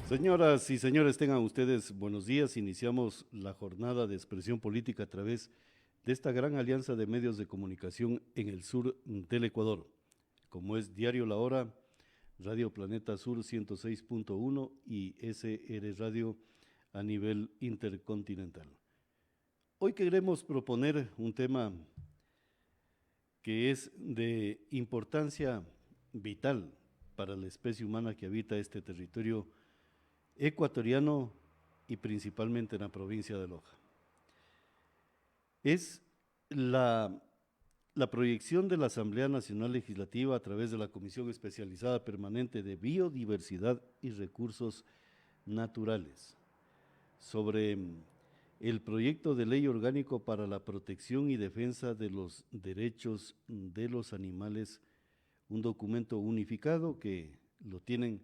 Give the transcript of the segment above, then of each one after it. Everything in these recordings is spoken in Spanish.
Señoras y señores, tengan ustedes buenos días. Iniciamos la jornada de expresión política a través de esta gran alianza de medios de comunicación en el sur del Ecuador, como es Diario La Hora, Radio Planeta Sur 106.1 y SR Radio a nivel intercontinental. Hoy queremos proponer un tema que es de importancia vital para la especie humana que habita este territorio ecuatoriano y principalmente en la provincia de Loja. Es la proyección de la Asamblea Nacional Legislativa a través de la Comisión Especializada Permanente de Biodiversidad y Recursos Naturales sobre el proyecto de ley orgánico para la protección y defensa de los derechos de los animales, un documento unificado que lo tienen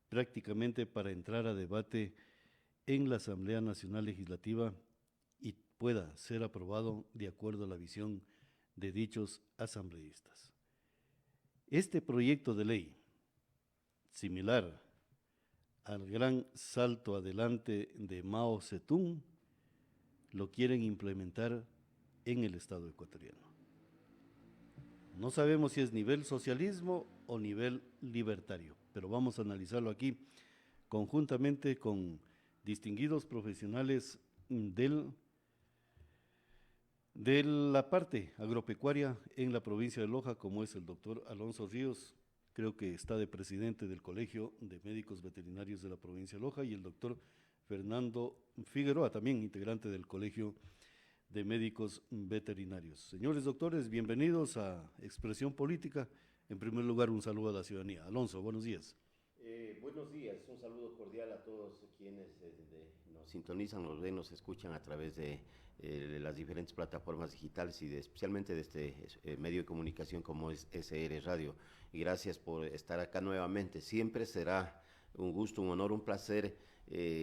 prácticamente para entrar a debate en la Asamblea Nacional Legislativa y pueda ser aprobado de acuerdo a la visión de dichos asambleístas. Este proyecto de ley, similar al gran salto adelante de Mao Zedong, lo quieren implementar en el Estado ecuatoriano. No sabemos si es nivel socialismo o nivel libertario, pero vamos a analizarlo aquí conjuntamente con distinguidos profesionales de la parte agropecuaria en la provincia de Loja, como es el doctor Alonso Ríos, creo que está de presidente del Colegio de Médicos Veterinarios de la provincia de Loja, y el doctor Fernando Figueroa, también integrante del Colegio de Médicos Veterinarios. Señores doctores, bienvenidos a Expresión Política. En primer lugar, un saludo a la ciudadanía. Alonso, buenos días. Buenos días, un saludo cordial a todos quienes nos sintonizan, nos ven, nos escuchan a través de las diferentes plataformas digitales y especialmente de este medio de comunicación como es SR Radio. Y gracias por estar acá nuevamente. Siempre será un gusto, un honor, un placer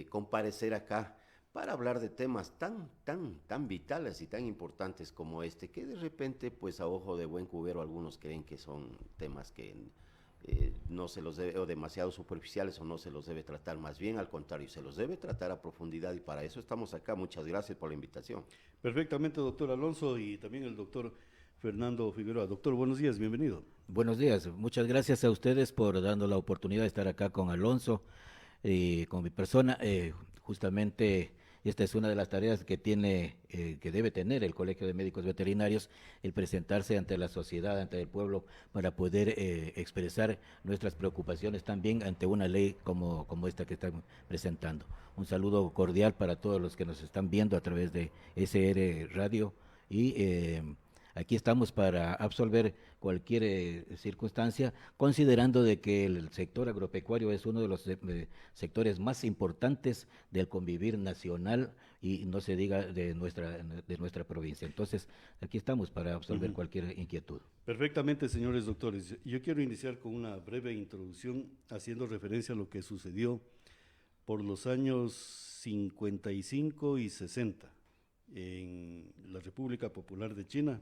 comparecer acá para hablar de temas tan vitales y tan importantes como este, que de repente, pues a ojo de buen cubero, algunos creen que son temas que no se los debe, o demasiado superficiales, o no se los debe tratar. Más bien al contrario, se los debe tratar a profundidad, y para eso estamos acá. Muchas gracias por la invitación. Perfectamente, doctor Alonso, y también el doctor Fernando Figueroa. Doctor, buenos días, bienvenido. Buenos días, muchas gracias a ustedes por darnos la oportunidad de estar acá con Alonso y con mi persona. Justamente esta es una de las tareas que que debe tener el Colegio de Médicos Veterinarios, el presentarse ante la sociedad, ante el pueblo, para poder expresar nuestras preocupaciones también ante una ley como esta que están presentando. Un saludo cordial para todos los que nos están viendo a través de SR Radio y aquí estamos para absolver cualquier circunstancia, considerando de que el sector agropecuario es uno de los sectores más importantes del convivir nacional, y no se diga de nuestra provincia. Entonces, aquí estamos para absolver cualquier inquietud. Perfectamente, señores doctores. Yo quiero iniciar con una breve introducción haciendo referencia a lo que sucedió por los años 55 y 60 en la República Popular de China,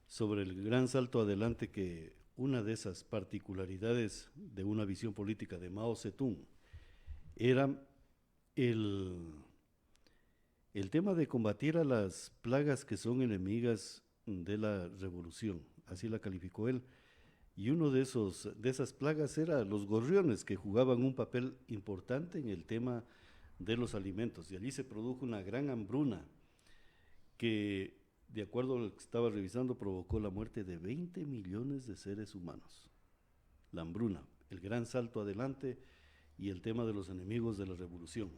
sobre el gran salto adelante que una de esas particularidades de una visión política de Mao Zedong era el tema de combatir a las plagas que son enemigas de la revolución, así la calificó él, y uno de esas plagas era los gorriones, que jugaban un papel importante en el tema de los alimentos, y allí se produjo una gran hambruna que, de acuerdo a lo que estaba revisando, provocó la muerte de 20 millones de seres humanos. La hambruna, el gran salto adelante y el tema de los enemigos de la revolución.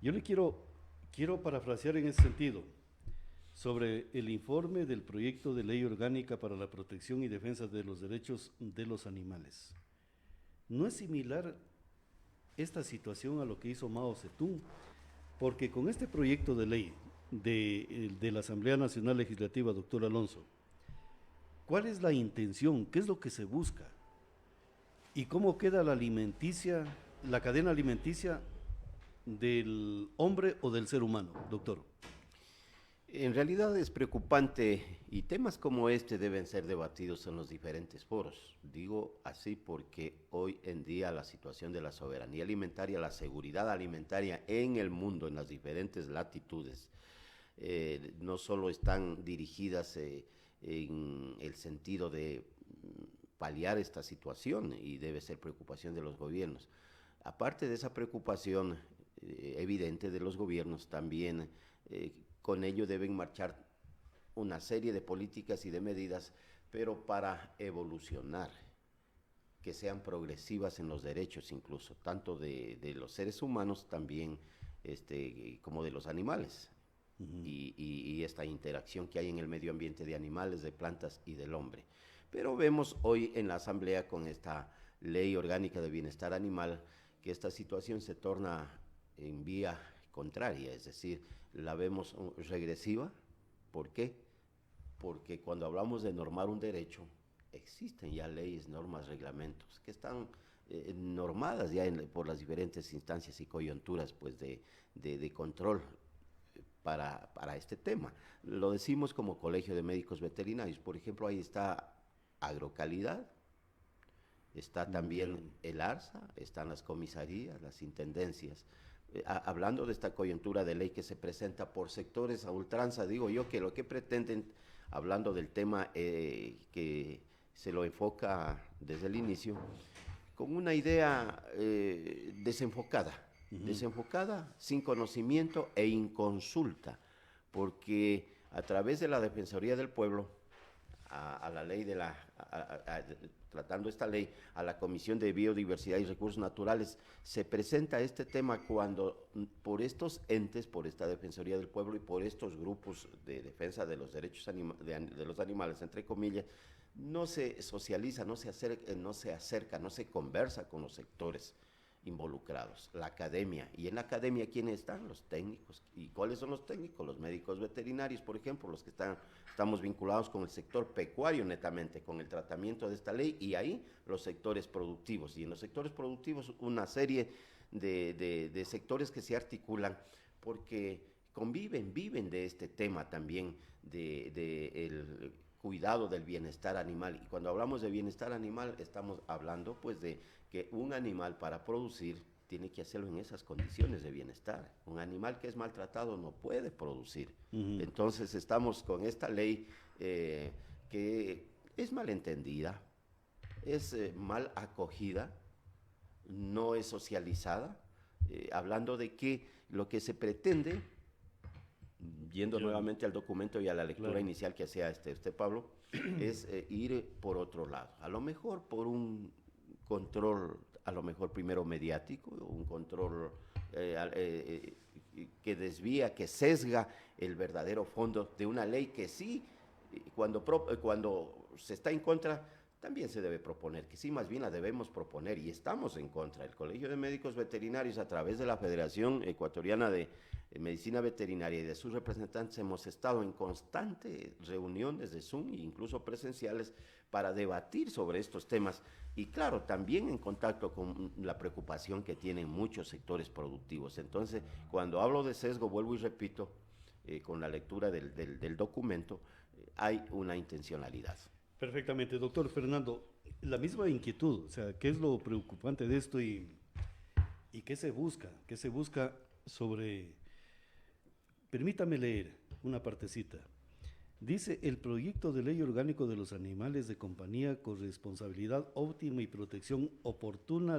Yo le quiero parafrasear en ese sentido sobre el informe del proyecto de ley orgánica para la protección y defensa de los derechos de los animales. ¿No es similar esta situación a lo que hizo Mao Zedong? Porque con este proyecto de ley de la Asamblea Nacional Legislativa, doctor Alonso, ¿cuál es la intención? ¿Qué es lo que se busca? ¿Y cómo queda la cadena alimenticia del hombre o del ser humano, doctor? En realidad es preocupante y temas como este deben ser debatidos en los diferentes foros. Digo así porque hoy en día la situación de la soberanía alimentaria, la seguridad alimentaria en el mundo, en las diferentes latitudes, no solo están dirigidas en el sentido de paliar esta situación y debe ser preocupación de los gobiernos. Aparte de esa preocupación evidente de los gobiernos, también con ello deben marchar una serie de políticas y de medidas, pero para evolucionar, que sean progresivas en los derechos incluso, tanto de los seres humanos también como de los animales. Y esta interacción que hay en el medio ambiente de animales, de plantas y del hombre. Pero vemos hoy en la Asamblea con esta Ley Orgánica de Bienestar Animal que esta situación se torna en vía contraria, es decir, la vemos regresiva. ¿Por qué? Porque cuando hablamos de normar un derecho, existen ya leyes, normas, reglamentos que están normadas ya por las diferentes instancias y coyunturas pues, de control para este tema. Lo decimos como Colegio de Médicos Veterinarios, por ejemplo, ahí está Agrocalidad, está también el ARSA, están las comisarías, las intendencias. Hablando de esta coyuntura de ley que se presenta por sectores a ultranza, digo yo que lo que pretenden, hablando del tema que se lo enfoca desde el inicio, con una idea desenfocada, desenfocada, sin conocimiento e inconsulta, porque a través de la Defensoría del Pueblo, a la ley tratando esta ley, a la Comisión de Biodiversidad y Recursos Naturales, se presenta este tema cuando por estos entes, por esta Defensoría del Pueblo y por estos grupos de defensa de los derechos de los animales, entre comillas, no se socializa, no se acerca, no se conversa con los sectores involucrados, la academia. Y en la academia, ¿quiénes están? Los técnicos. ¿Y cuáles son los técnicos? Los médicos veterinarios, por ejemplo, los que estamos vinculados con el sector pecuario netamente, con el tratamiento de esta ley, y ahí los sectores productivos. Y en los sectores productivos una serie de sectores que se articulan porque viven de este tema también, el cuidado del bienestar animal. Y cuando hablamos de bienestar animal, estamos hablando pues de que un animal para producir tiene que hacerlo en esas condiciones de bienestar. Un animal que es maltratado no puede producir. Entonces estamos con esta ley que es malentendida, es mal acogida, no es socializada, hablando de que lo que se pretende, yendo nuevamente al documento y a la lectura inicial que hacía Pablo, es ir por otro lado, a lo mejor por un control, a lo mejor primero mediático, un control que desvía, que sesga el verdadero fondo de una ley que sí, cuando se está en contra, también se debe proponer, que sí, más bien la debemos proponer, y estamos en contra. El Colegio de Médicos Veterinarios, a través de la Federación Ecuatoriana de Medicina Veterinaria y de sus representantes, hemos estado en constantes reuniones de Zoom e incluso presenciales para debatir sobre estos temas, y claro, también en contacto con la preocupación que tienen muchos sectores productivos. Entonces, cuando hablo de sesgo, vuelvo y repito, con la lectura del documento, hay una intencionalidad. Perfectamente, doctor Fernando, la misma inquietud, o sea, ¿qué es lo preocupante de esto y qué se busca? ¿Qué se busca sobre? Permítame leer una partecita. Dice: el proyecto de ley orgánico de los animales de compañía con responsabilidad óptima y protección oportuna,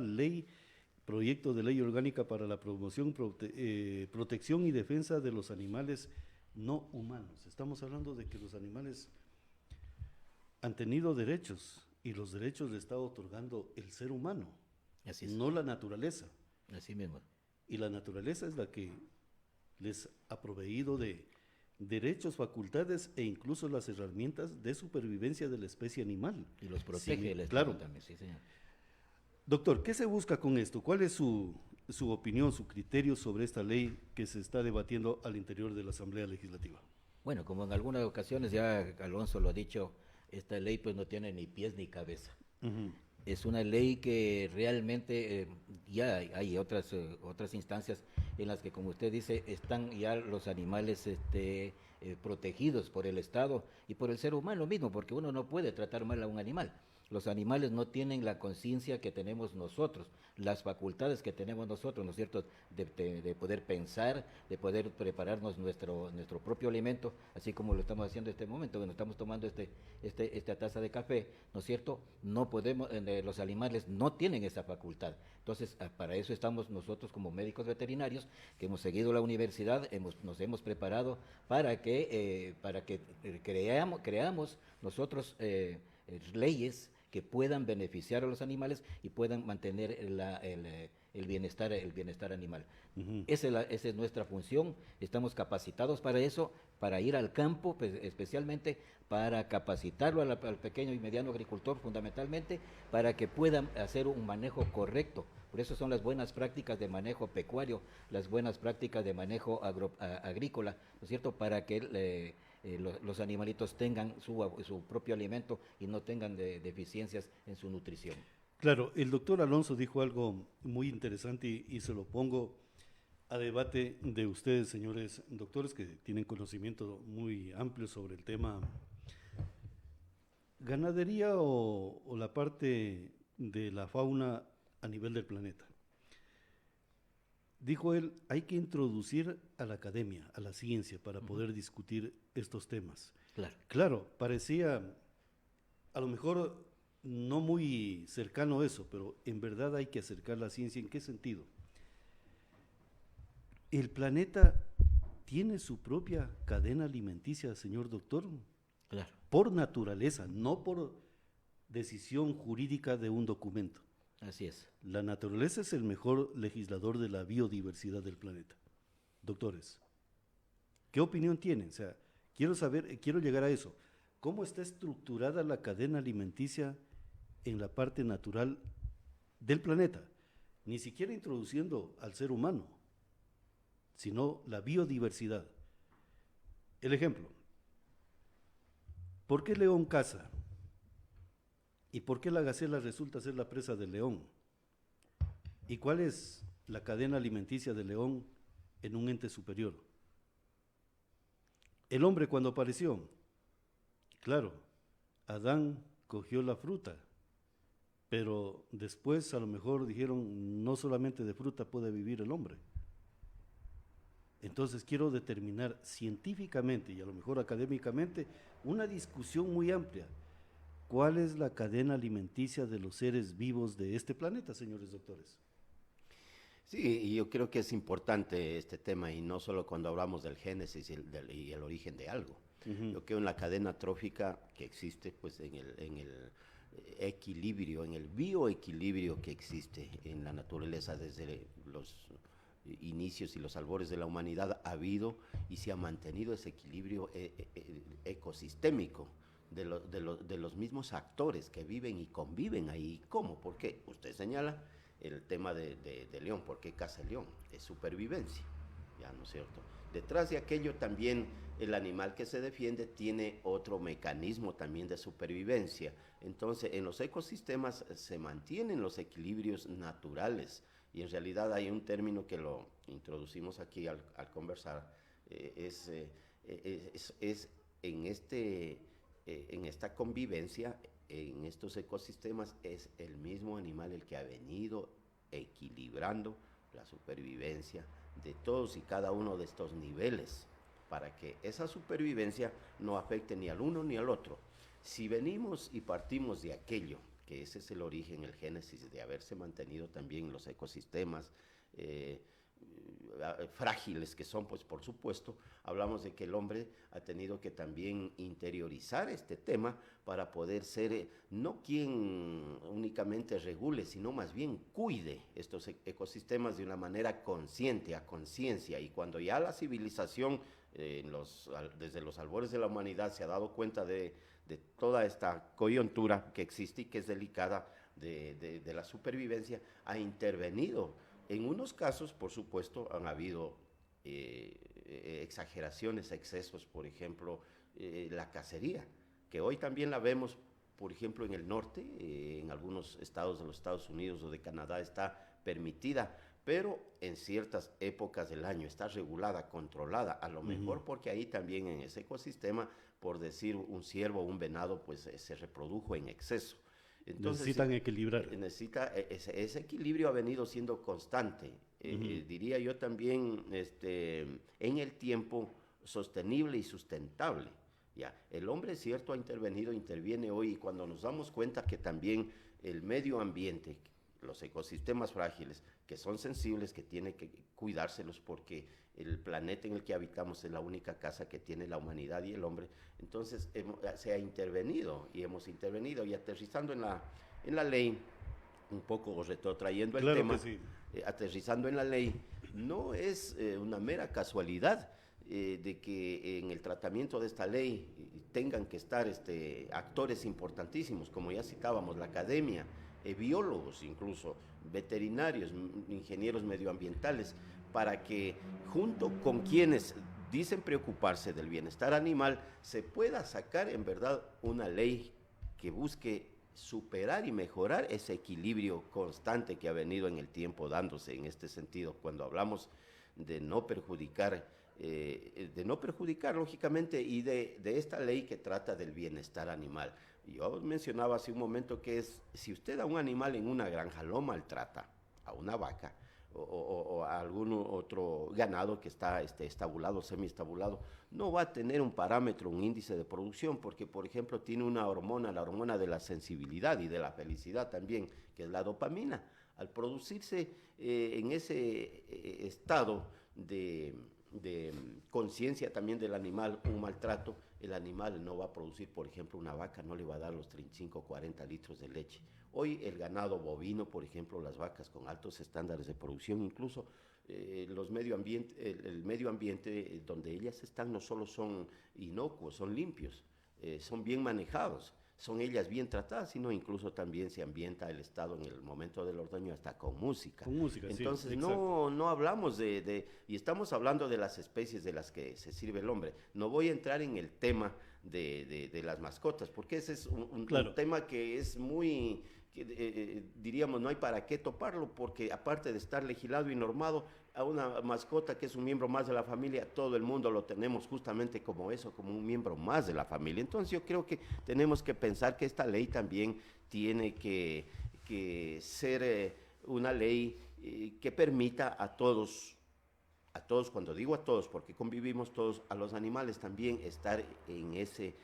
proyecto de ley orgánica para la promoción, protección y defensa de los animales no humanos. Estamos hablando de que los animales han tenido derechos y los derechos le está otorgando el ser humano, Así es. no la naturaleza. Así mismo. Y la naturaleza es la que les ha proveído de derechos, facultades e incluso las herramientas de supervivencia de la especie animal. Y los protege el claro. Estado también, sí, señor. Doctor, ¿qué se busca con esto? ¿Cuál es su opinión, su criterio sobre esta ley que se está debatiendo al interior de la Asamblea Legislativa? Bueno, como en algunas ocasiones ya Alonso lo ha dicho, esta ley pues no tiene ni pies ni cabeza. Es una ley que realmente ya hay otras instancias en las que, como usted dice, están ya los animales protegidos por el Estado y por el ser humano mismo, porque uno no puede tratar mal a un animal. Los animales no tienen la conciencia que tenemos nosotros, las facultades que tenemos nosotros, ¿no es cierto?, de poder pensar, de poder prepararnos nuestro propio alimento, así como lo estamos haciendo en este momento, cuando estamos tomando esta taza de café, ¿no es cierto? No podemos, los animales no tienen esa facultad. Entonces, para eso estamos nosotros como médicos veterinarios, que hemos seguido la universidad, nos hemos preparado para que creamos nosotros leyes que puedan beneficiar a los animales y puedan mantener el bienestar animal. Esa es nuestra función, estamos capacitados para eso, para ir al campo, pues, especialmente para capacitarlo al pequeño y mediano agricultor fundamentalmente, para que puedan hacer un manejo correcto. Por eso son las buenas prácticas de manejo pecuario, las buenas prácticas de manejo agrícola, ¿no es cierto?, para que los animalitos tengan su propio alimento y no tengan deficiencias en su nutrición. Claro, el doctor Alonso dijo algo muy interesante y se lo pongo a debate de ustedes, señores doctores, que tienen conocimiento muy amplio sobre el tema ganadería o la parte de la fauna a nivel del planeta. Dijo él, hay que introducir a la academia, a la ciencia, para poder discutir estos temas. Claro. Claro, parecía a lo mejor no muy cercano eso, pero en verdad hay que acercar la ciencia. ¿En qué sentido? El planeta tiene su propia cadena alimenticia, señor doctor. Claro. Por naturaleza, no por decisión jurídica de un documento. Así es. La naturaleza es el mejor legislador de la biodiversidad del planeta. Doctores, ¿qué opinión tienen? O sea, quiero saber, quiero llegar a eso. ¿Cómo está estructurada la cadena alimenticia en la parte natural del planeta? Ni siquiera introduciendo al ser humano, sino la biodiversidad. El ejemplo, ¿por qué el león caza? ¿Y por qué la gacela resulta ser la presa del león? ¿Y cuál es la cadena alimenticia del león en un ente superior? El hombre cuando apareció, claro, Adán cogió la fruta, pero después a lo mejor dijeron, no solamente de fruta puede vivir el hombre. Entonces quiero determinar científicamente y a lo mejor académicamente una discusión muy amplia. ¿Cuál es la cadena alimenticia de los seres vivos de este planeta, señores doctores? Sí, y yo creo que es importante este tema, y no solo cuando hablamos del génesis y el origen de algo. Yo creo en la cadena trófica que existe, pues en el equilibrio, en el bioequilibrio que existe en la naturaleza desde los inicios y los albores de la humanidad, ha habido y se ha mantenido ese equilibrio ecosistémico de los mismos actores que viven y conviven ahí. ¿Cómo? ¿Por qué? Usted señala el tema de león. ¿Por qué caza el león? Es supervivencia, ¿ya no es cierto? Detrás de aquello también el animal que se defiende tiene otro mecanismo también de supervivencia. Entonces, en los ecosistemas se mantienen los equilibrios naturales, y en realidad hay un término que lo introducimos aquí al conversar, es en esta convivencia, en estos ecosistemas, es el mismo animal el que ha venido equilibrando la supervivencia de todos y cada uno de estos niveles, para que esa supervivencia no afecte ni al uno ni al otro. Si venimos y partimos de aquello, que ese es el origen, el génesis de haberse mantenido también los ecosistemas, frágiles que son, pues por supuesto, hablamos de que el hombre ha tenido que también interiorizar este tema para poder ser no quien únicamente regule, sino más bien cuide estos ecosistemas de una manera consciente, a conciencia. Y cuando ya la civilización, desde los albores de la humanidad, se ha dado cuenta de toda esta coyuntura que existe y que es delicada de la supervivencia, ha intervenido. En unos casos, por supuesto, han habido exageraciones, excesos, por ejemplo, la cacería, que hoy también la vemos, por ejemplo, en el norte, en algunos estados de los Estados Unidos o de Canadá está permitida, pero en ciertas épocas del año está regulada, controlada, a lo mejor porque ahí también en ese ecosistema, por decir un ciervo o un venado, pues se reprodujo en exceso. Entonces, necesitan equilibrar. Ese equilibrio ha venido siendo constante, diría yo también, en el tiempo sostenible y sustentable. Ya, el hombre es cierto ha interviene hoy, y cuando nos damos cuenta que también el medio ambiente, los ecosistemas frágiles, que son sensibles, que tiene que cuidárselos porque el planeta en el que habitamos es la única casa que tiene la humanidad y el hombre. Entonces se ha intervenido y hemos intervenido, y aterrizando en la ley, un poco retrotrayendo el Claro tema, que sí. aterrizando en la ley, no es una mera casualidad de que en el tratamiento de esta ley tengan que estar actores importantísimos, como ya citábamos, la academia, biólogos incluso, veterinarios, ingenieros medioambientales, para que junto con quienes dicen preocuparse del bienestar animal, se pueda sacar en verdad una ley que busque superar y mejorar ese equilibrio constante que ha venido en el tiempo dándose en este sentido, cuando hablamos de no perjudicar, lógicamente, y de esta ley que trata del bienestar animal. Yo mencionaba hace un momento que si usted a un animal en una granja lo maltrata, a una vaca o a algún otro ganado que está estabulado, semiestabulado, no va a tener un parámetro, un índice de producción, porque por ejemplo tiene una hormona, la hormona de la sensibilidad y de la felicidad también, que es la dopamina. Al producirse en ese estado de conciencia también del animal, un maltrato, el animal no va a producir, por ejemplo, una vaca no le va a dar los 35 o 40 litros de leche. Hoy el ganado bovino, por ejemplo, las vacas con altos estándares de producción, incluso el medio ambiente donde ellas están no solo son inocuos, son limpios, son bien manejados, son ellas bien tratadas, sino incluso también se ambienta el Estado en el momento del ordeño hasta con música. Con música, entonces sí, no hablamos y estamos hablando de las especies de las que se sirve el hombre. No voy a entrar en el tema de las mascotas, porque ese es un tema que es muy, diríamos, no hay para qué toparlo, porque aparte de estar legislado y normado, a una mascota que es un miembro más de la familia, todo el mundo lo tenemos justamente como eso, como un miembro más de la familia. Entonces yo creo que tenemos que pensar que esta ley también tiene que ser una ley que permita a todos, cuando digo a todos, porque convivimos todos, a los animales también estar en ese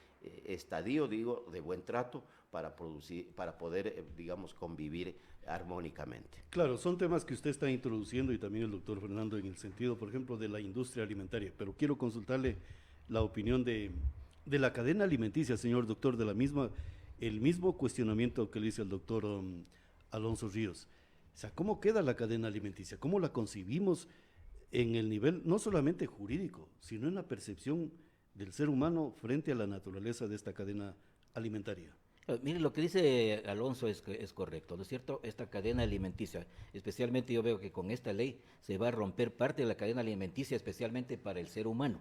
estadio, digo, de buen trato para poder, digamos, convivir armónicamente. Claro, son temas que usted está introduciendo y también el doctor Fernando en el sentido, por ejemplo, de la industria alimentaria, pero quiero consultarle la opinión de la cadena alimenticia, señor doctor, el mismo cuestionamiento que le hice al doctor Alonso Ríos. O sea, ¿cómo queda la cadena alimenticia? ¿Cómo la concibimos en el nivel no solamente jurídico, sino en la percepción del ser humano frente a la naturaleza de esta cadena alimentaria? Mire, lo que dice Alonso es correcto, ¿no es cierto? Esta cadena alimenticia, especialmente yo veo que con esta ley se va a romper parte de la cadena alimenticia, especialmente para el ser humano,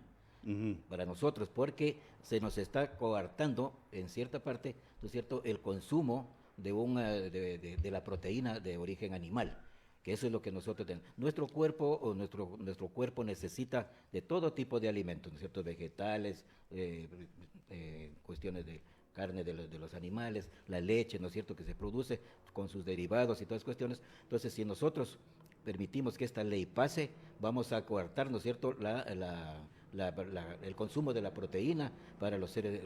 para nosotros, porque se nos está coartando en cierta parte, ¿no es cierto?, el consumo de la proteína de origen animal, que eso es lo que nosotros tenemos. Nuestro cuerpo necesita de todo tipo de alimentos, ¿no es cierto?, vegetales, cuestiones de carne de los animales, la leche, ¿no es cierto?, que se produce con sus derivados y todas las cuestiones. Entonces, si nosotros permitimos que esta ley pase, vamos a coartar, ¿no es cierto?, el consumo de la proteína para los seres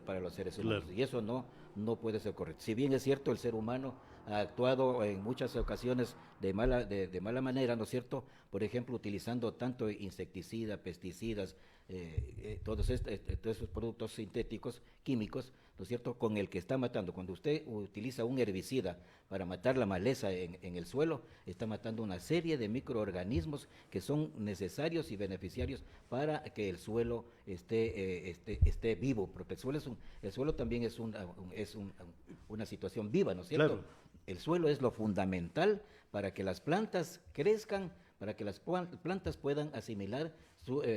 humanos. Claro. Y eso no puede ser correcto. Si bien es cierto, el ser humano ha actuado en muchas ocasiones de mala manera, ¿no es cierto?, por ejemplo, utilizando tanto insecticidas, pesticidas, todos esos productos sintéticos, químicos, ¿no es cierto?, con el que está matando. Cuando usted utiliza un herbicida para matar la maleza en el suelo, está matando una serie de microorganismos que son necesarios y beneficiarios para que el suelo esté vivo, porque el suelo también es una situación viva, ¿no es cierto? Claro. El suelo es lo fundamental para que las plantas crezcan, para que las plantas puedan asimilar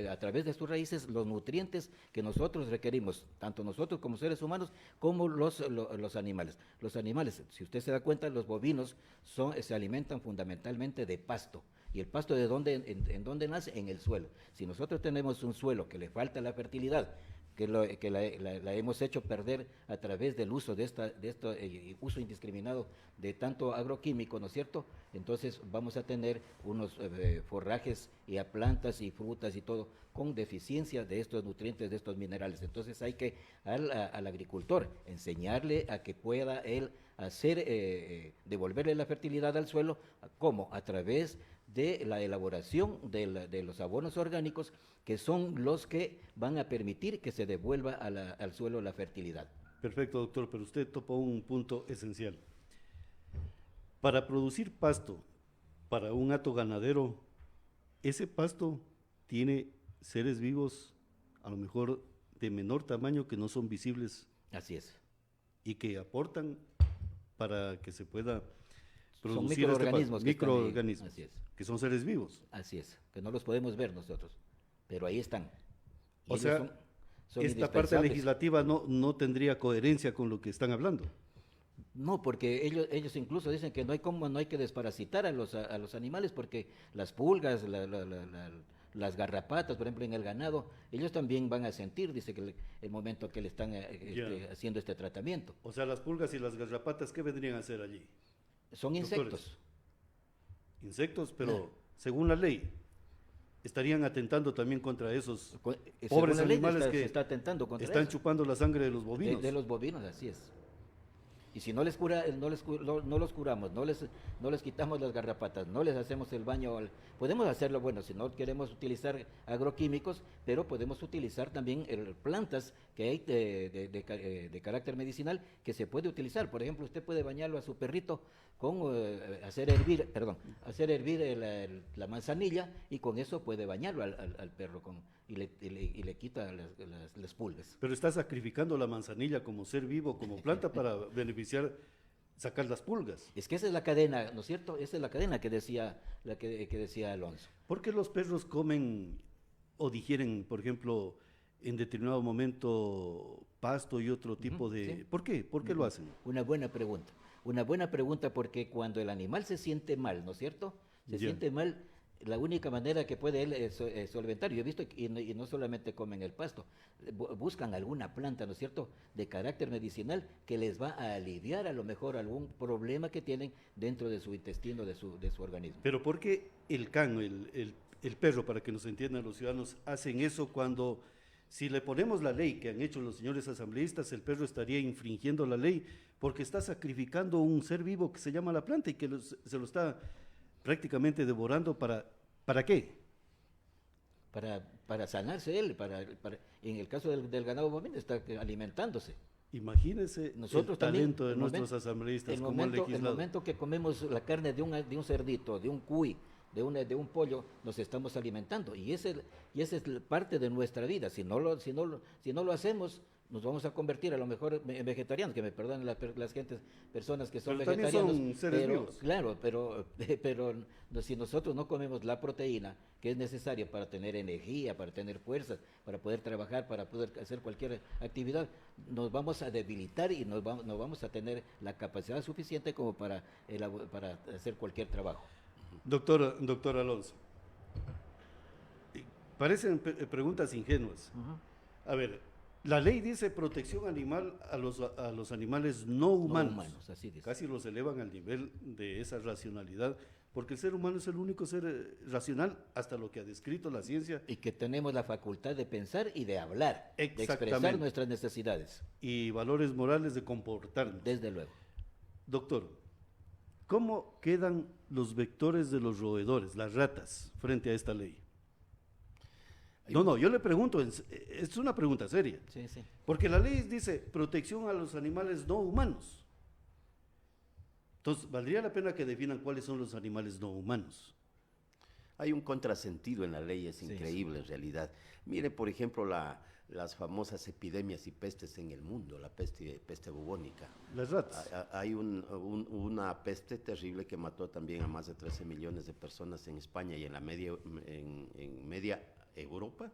a través de sus raíces los nutrientes que nosotros requerimos, tanto nosotros como seres humanos, como los animales. Los animales, si usted se da cuenta, los bovinos se alimentan fundamentalmente de pasto. ¿Y el pasto en dónde nace? En el suelo. Si nosotros tenemos un suelo que le falta la fertilidad, que la hemos hecho perder a través del uso de uso indiscriminado de tanto agroquímico, ¿no es cierto? Entonces vamos a tener unos forrajes y a plantas y frutas y todo con deficiencia de estos nutrientes, de estos minerales. Entonces hay que al agricultor enseñarle a que pueda él devolverle la fertilidad al suelo. ¿Cómo? A través de la elaboración de los abonos orgánicos, que son los que van a permitir que se devuelva al suelo la fertilidad. Perfecto, doctor, pero usted topó un punto esencial. Para producir pasto para un hato ganadero, ese pasto tiene seres vivos, a lo mejor de menor tamaño, que no son visibles. Así es. Y que aportan para que se pueda Son producir microorganismos. microorganismos, Así es. que son seres vivos. Así es, que no los podemos ver nosotros, pero ahí están. Y O sea, son esta parte indispensables. legislativa no tendría coherencia con lo que están hablando. No, porque ellos incluso dicen que no hay que desparasitar a los animales, porque las pulgas, las garrapatas, por ejemplo, en el ganado, ellos también van a sentir, dice que el momento que le están haciendo este tratamiento. O sea, las pulgas y las garrapatas, ¿qué vendrían a hacer allí? Son insectos. Insectos, pero según la ley, estarían atentando también contra esos Según pobres la ley, animales se que está atentando contra están eso. chupando la sangre de los bovinos. De los bovinos, así es. Y si no los curamos, no les quitamos las garrapatas, no les hacemos el baño, podemos hacerlo, bueno, si no queremos utilizar agroquímicos, pero podemos utilizar también plantas que hay de carácter medicinal que se puede utilizar. Por ejemplo, usted puede bañarlo a su perrito con hacer hervir la manzanilla, y con eso puede bañarlo al perro y le quita las pulgas. Pero está sacrificando la manzanilla como ser vivo, como planta, para beneficiar, sacar las pulgas. Es que esa es la cadena, ¿no es cierto? Esa es la cadena que decía Alonso. ¿Por qué los perros comen o digieren, por ejemplo, en determinado momento pasto y otro tipo de... Sí. ¿Por qué? ¿Por qué lo hacen? Una buena pregunta, porque cuando el animal se siente mal, ¿no es cierto? Siente mal, la única manera que puede él solventar, yo he visto, y no solamente comen el pasto, buscan alguna planta, ¿no es cierto?, de carácter medicinal, que les va a aliviar a lo mejor algún problema que tienen dentro de su intestino, de su organismo. Pero ¿por qué el can, el perro, para que nos entiendan los ciudadanos, hacen eso cuando, si le ponemos la ley que han hecho los señores asambleístas, el perro estaría infringiendo la ley porque está sacrificando un ser vivo que se llama la planta y que se lo está prácticamente devorando? ¿Para qué? Para sanarse él, en el caso del ganado bovino está alimentándose. Imagínese Nosotros el talento también, de nuestros asambleístas, el como han momento legislado. que comemos la carne de un cerdito, de un cuy, de un pollo, nos estamos alimentando, y esa es parte de nuestra vida. Si no lo hacemos, nos vamos a convertir a lo mejor en vegetarianos, que me perdonen las personas que son Pero también vegetarianos. son seres vivos. Claro, pero si nosotros no comemos la proteína que es necesaria para tener energía, para tener fuerzas, para poder trabajar, para poder hacer cualquier actividad, nos vamos a debilitar y no vamos a tener la capacidad suficiente como para hacer cualquier trabajo. Doctor Alonso, parecen preguntas ingenuas. A ver, la ley dice protección animal a los animales no humanos. No humanos, así dice. Casi los elevan al nivel de esa racionalidad, porque el ser humano es el único ser racional hasta lo que ha descrito la ciencia. Y que tenemos la facultad de pensar y de hablar, de Exactamente. expresar nuestras necesidades. Y valores morales de comportarnos. Desde luego. Doctor, ¿cómo quedan los vectores de los roedores, las ratas, frente a esta ley? No, yo le pregunto, es una pregunta seria. Sí, sí. Porque la ley dice protección a los animales no humanos. Entonces, valdría la pena que definan cuáles son los animales no humanos. Hay un contrasentido en la ley, es Sí, increíble en realidad. Mire, por ejemplo, las famosas epidemias y pestes en el mundo, la peste bubónica. Las ratas. Hay una peste terrible que mató también a más de 13 millones de personas en España, y en media Europa,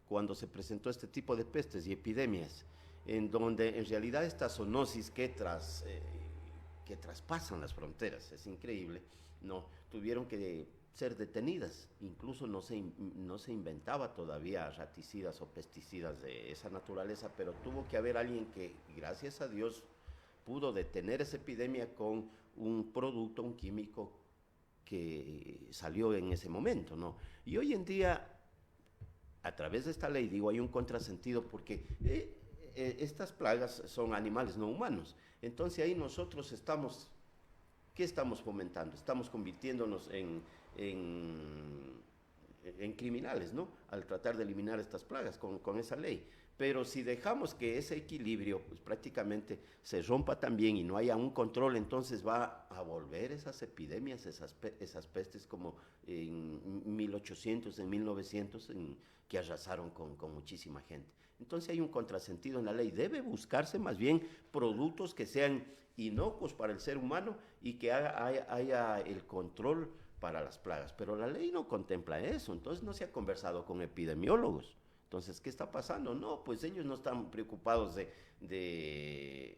cuando se presentó este tipo de pestes y epidemias, en donde en realidad estas zoonosis que traspasan las fronteras, es increíble, no, tuvieron que ser detenidas, incluso no se inventaba todavía raticidas o pesticidas de esa naturaleza, pero tuvo que haber alguien que, gracias a Dios, pudo detener esa epidemia con un producto, un químico que salió en ese momento, ¿no? Y hoy en día, a través de esta ley, digo, hay un contrasentido porque estas plagas son animales no humanos. Entonces ahí nosotros ¿qué estamos fomentando? Estamos convirtiéndonos en criminales, ¿no? Al tratar de eliminar estas plagas con esa ley. Pero si dejamos que ese equilibrio pues, prácticamente se rompa también y no haya un control, entonces va a volver esas epidemias, esas pestes como en 1800, en 1900, que arrasaron con muchísima gente. Entonces hay un contrasentido en la ley. Debe buscarse más bien productos que sean inocuos para el ser humano y que haya el control para las plagas. Pero la ley no contempla eso, entonces no se ha conversado con epidemiólogos. Entonces, ¿qué está pasando? No, pues ellos no están preocupados de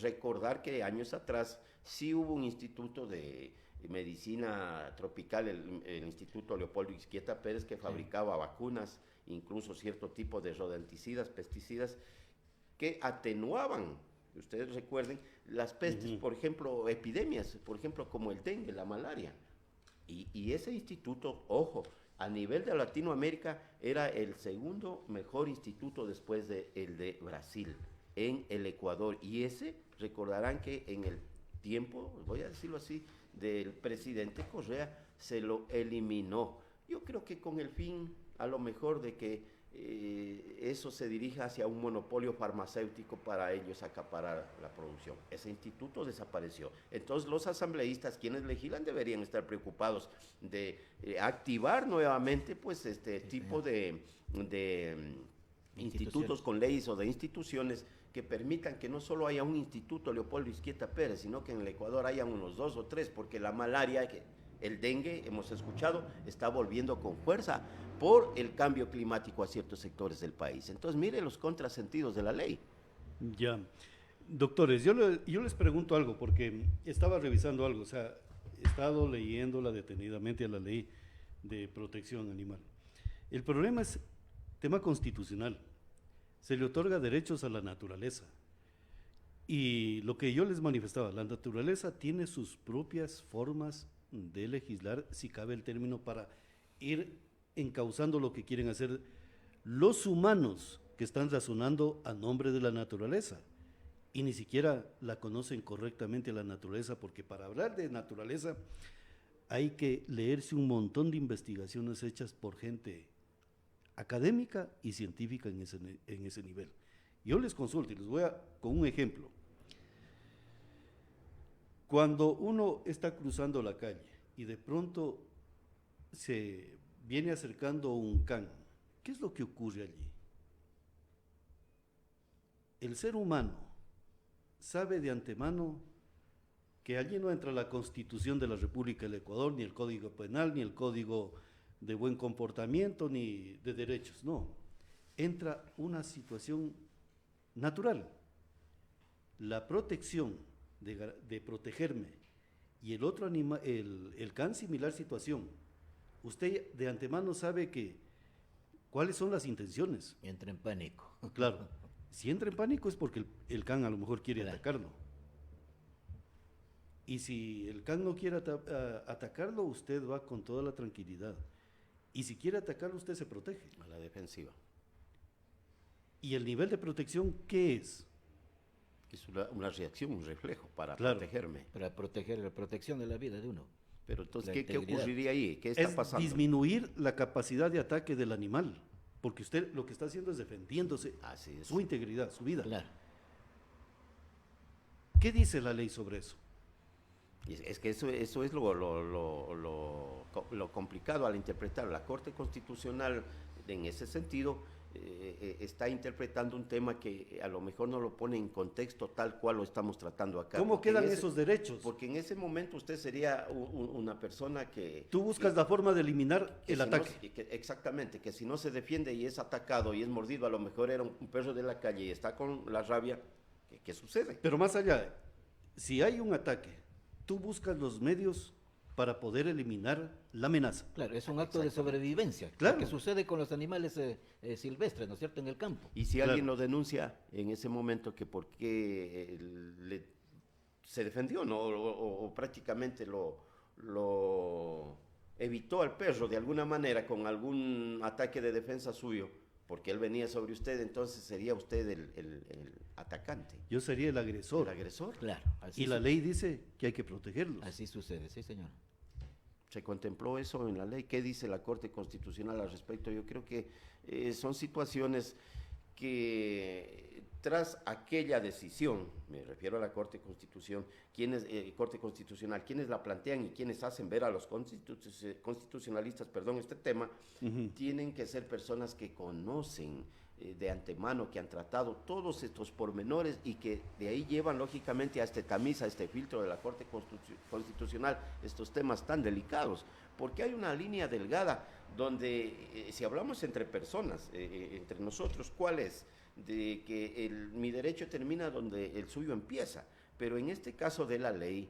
recordar que años atrás sí hubo un instituto de medicina tropical, el Instituto Leopoldo Izquieta Pérez, que fabricaba vacunas, incluso cierto tipo de rodenticidas, pesticidas, que atenuaban, ustedes recuerden, las pestes, por ejemplo, epidemias, por ejemplo, como el dengue, la malaria. Y ese instituto, ojo, a nivel de Latinoamérica era el segundo mejor instituto después del de Brasil, en el Ecuador. Y ese, recordarán que en el tiempo, voy a decirlo así, del presidente Correa, se lo eliminó. Yo creo que con el fin, a lo mejor, de que eso se dirija hacia un monopolio farmacéutico para ellos acaparar la producción. Ese instituto desapareció. Entonces los asambleístas, quienes legislan, deberían estar preocupados de activar nuevamente pues este tipo de institutos con leyes o de instituciones que permitan que no solo haya un instituto Leopoldo Izquieta Pérez, sino que en el Ecuador haya unos 2 o 3, porque la malaria, el dengue, hemos escuchado, está volviendo con fuerza por el cambio climático a ciertos sectores del país. Entonces, mire los contrasentidos de la ley. Ya. Doctores, yo les pregunto algo, porque estaba revisando algo, o sea, he estado leyéndola detenidamente a la ley de protección animal. El problema es tema constitucional. Se le otorga derechos a la naturaleza. Y lo que yo les manifestaba, la naturaleza tiene sus propias formas de legislar, si cabe el término, para ir encauzando lo que quieren hacer los humanos que están razonando a nombre de la naturaleza y ni siquiera la conocen correctamente a la naturaleza, porque para hablar de naturaleza hay que leerse un montón de investigaciones hechas por gente académica y científica en ese nivel. Yo les consulto y les voy con un ejemplo. Cuando uno está cruzando la calle y de pronto se viene acercando un can, ¿qué es lo que ocurre allí? El ser humano sabe de antemano que allí no entra la Constitución de la República del Ecuador, ni el Código Penal, ni el Código de Buen Comportamiento, ni de derechos, no. Entra una situación natural. La protección de protegerme y el otro animal, el can, similar situación. Usted de antemano sabe cuáles son las intenciones. Entra en pánico. Claro, si entra en pánico es porque el can a lo mejor quiere atacarlo. Y si el can no quiere atacarlo, usted va con toda la tranquilidad. Y si quiere atacarlo, usted se protege. A la defensiva. ¿Y el nivel de protección qué es? Es una reacción, un reflejo para Claro, protegerme. Para proteger la protección de la vida de uno. Pero entonces, La ¿qué ocurriría ahí? ¿Qué está Es pasando? disminuir la capacidad de ataque del animal, porque usted lo que está haciendo es defendiéndose Así es. su integridad, su vida. Claro. ¿Qué dice la ley sobre eso? Es que eso es lo complicado al interpretar. La Corte Constitucional, en ese sentido, está interpretando un tema que a lo mejor no lo pone en contexto tal cual lo estamos tratando acá. ¿Cómo quedan esos derechos? Porque en ese momento usted sería una persona que... Tú buscas la forma de eliminar el ataque. Exactamente, que si no se defiende y es atacado y es mordido, a lo mejor era un perro de la calle y está con la rabia, ¿qué sucede? Pero más allá, si hay un ataque, tú buscas los medios para poder eliminar la amenaza. Claro, es un acto de sobrevivencia, claro, que sucede con los animales silvestres, ¿no es cierto?, en el campo. Y si alguien lo denuncia en ese momento, que por qué se defendió, ¿no? O prácticamente lo evitó al perro de alguna manera con algún ataque de defensa suyo, porque él venía sobre usted, entonces sería usted el atacante. Yo sería el agresor. El agresor. Claro. Y la ley dice que hay que protegerlos. Así sucede, sí, señor. ¿Se contempló eso en la ley? ¿Qué dice la Corte Constitucional al respecto? Yo creo que son situaciones que tras aquella decisión, me refiero a la Corte Constitucional, quienes la plantean y quienes hacen ver a los constitucionalistas, este tema, tienen que ser personas que conocen de antemano, que han tratado todos estos pormenores y que de ahí llevan lógicamente a este tamiz, a este filtro de la Corte Constitucional, estos temas tan delicados, porque hay una línea delgada donde si hablamos entre personas, entre nosotros, ¿cuál es? De que mi derecho termina donde el suyo empieza, pero en este caso de la ley,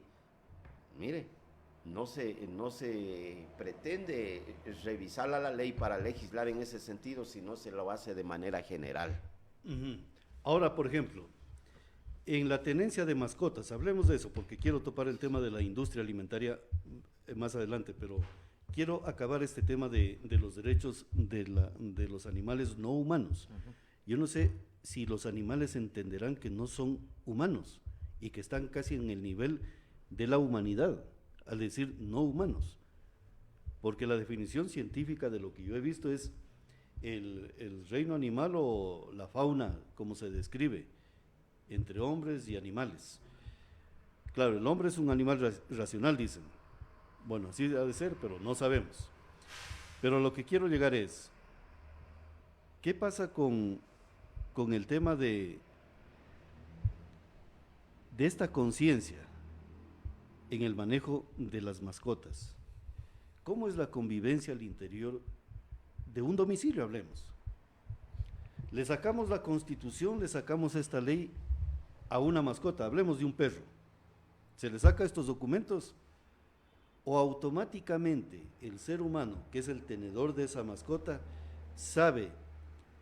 mire, no se pretende revisar la ley para legislar en ese sentido, sino se lo hace de manera general. Ahora, por ejemplo, en la tenencia de mascotas, hablemos de eso, porque quiero topar el tema de la industria alimentaria más adelante, pero quiero acabar este tema de los derechos de los animales no humanos. Yo no sé si los animales entenderán que no son humanos y que están casi en el nivel de la humanidad, al decir no humanos, porque la definición científica de lo que yo he visto es el reino animal o la fauna, como se describe, entre hombres y animales. Claro, el hombre es un animal racional, dicen. Bueno, así ha de ser, pero no sabemos. Pero lo que quiero llegar es, ¿qué pasa con el tema de esta conciencia en el manejo de las mascotas? ¿Cómo es la convivencia al interior de un domicilio, hablemos? Le sacamos la Constitución, le sacamos esta ley a una mascota, hablemos de un perro. Se le saca estos documentos o automáticamente el ser humano, que es el tenedor de esa mascota, sabe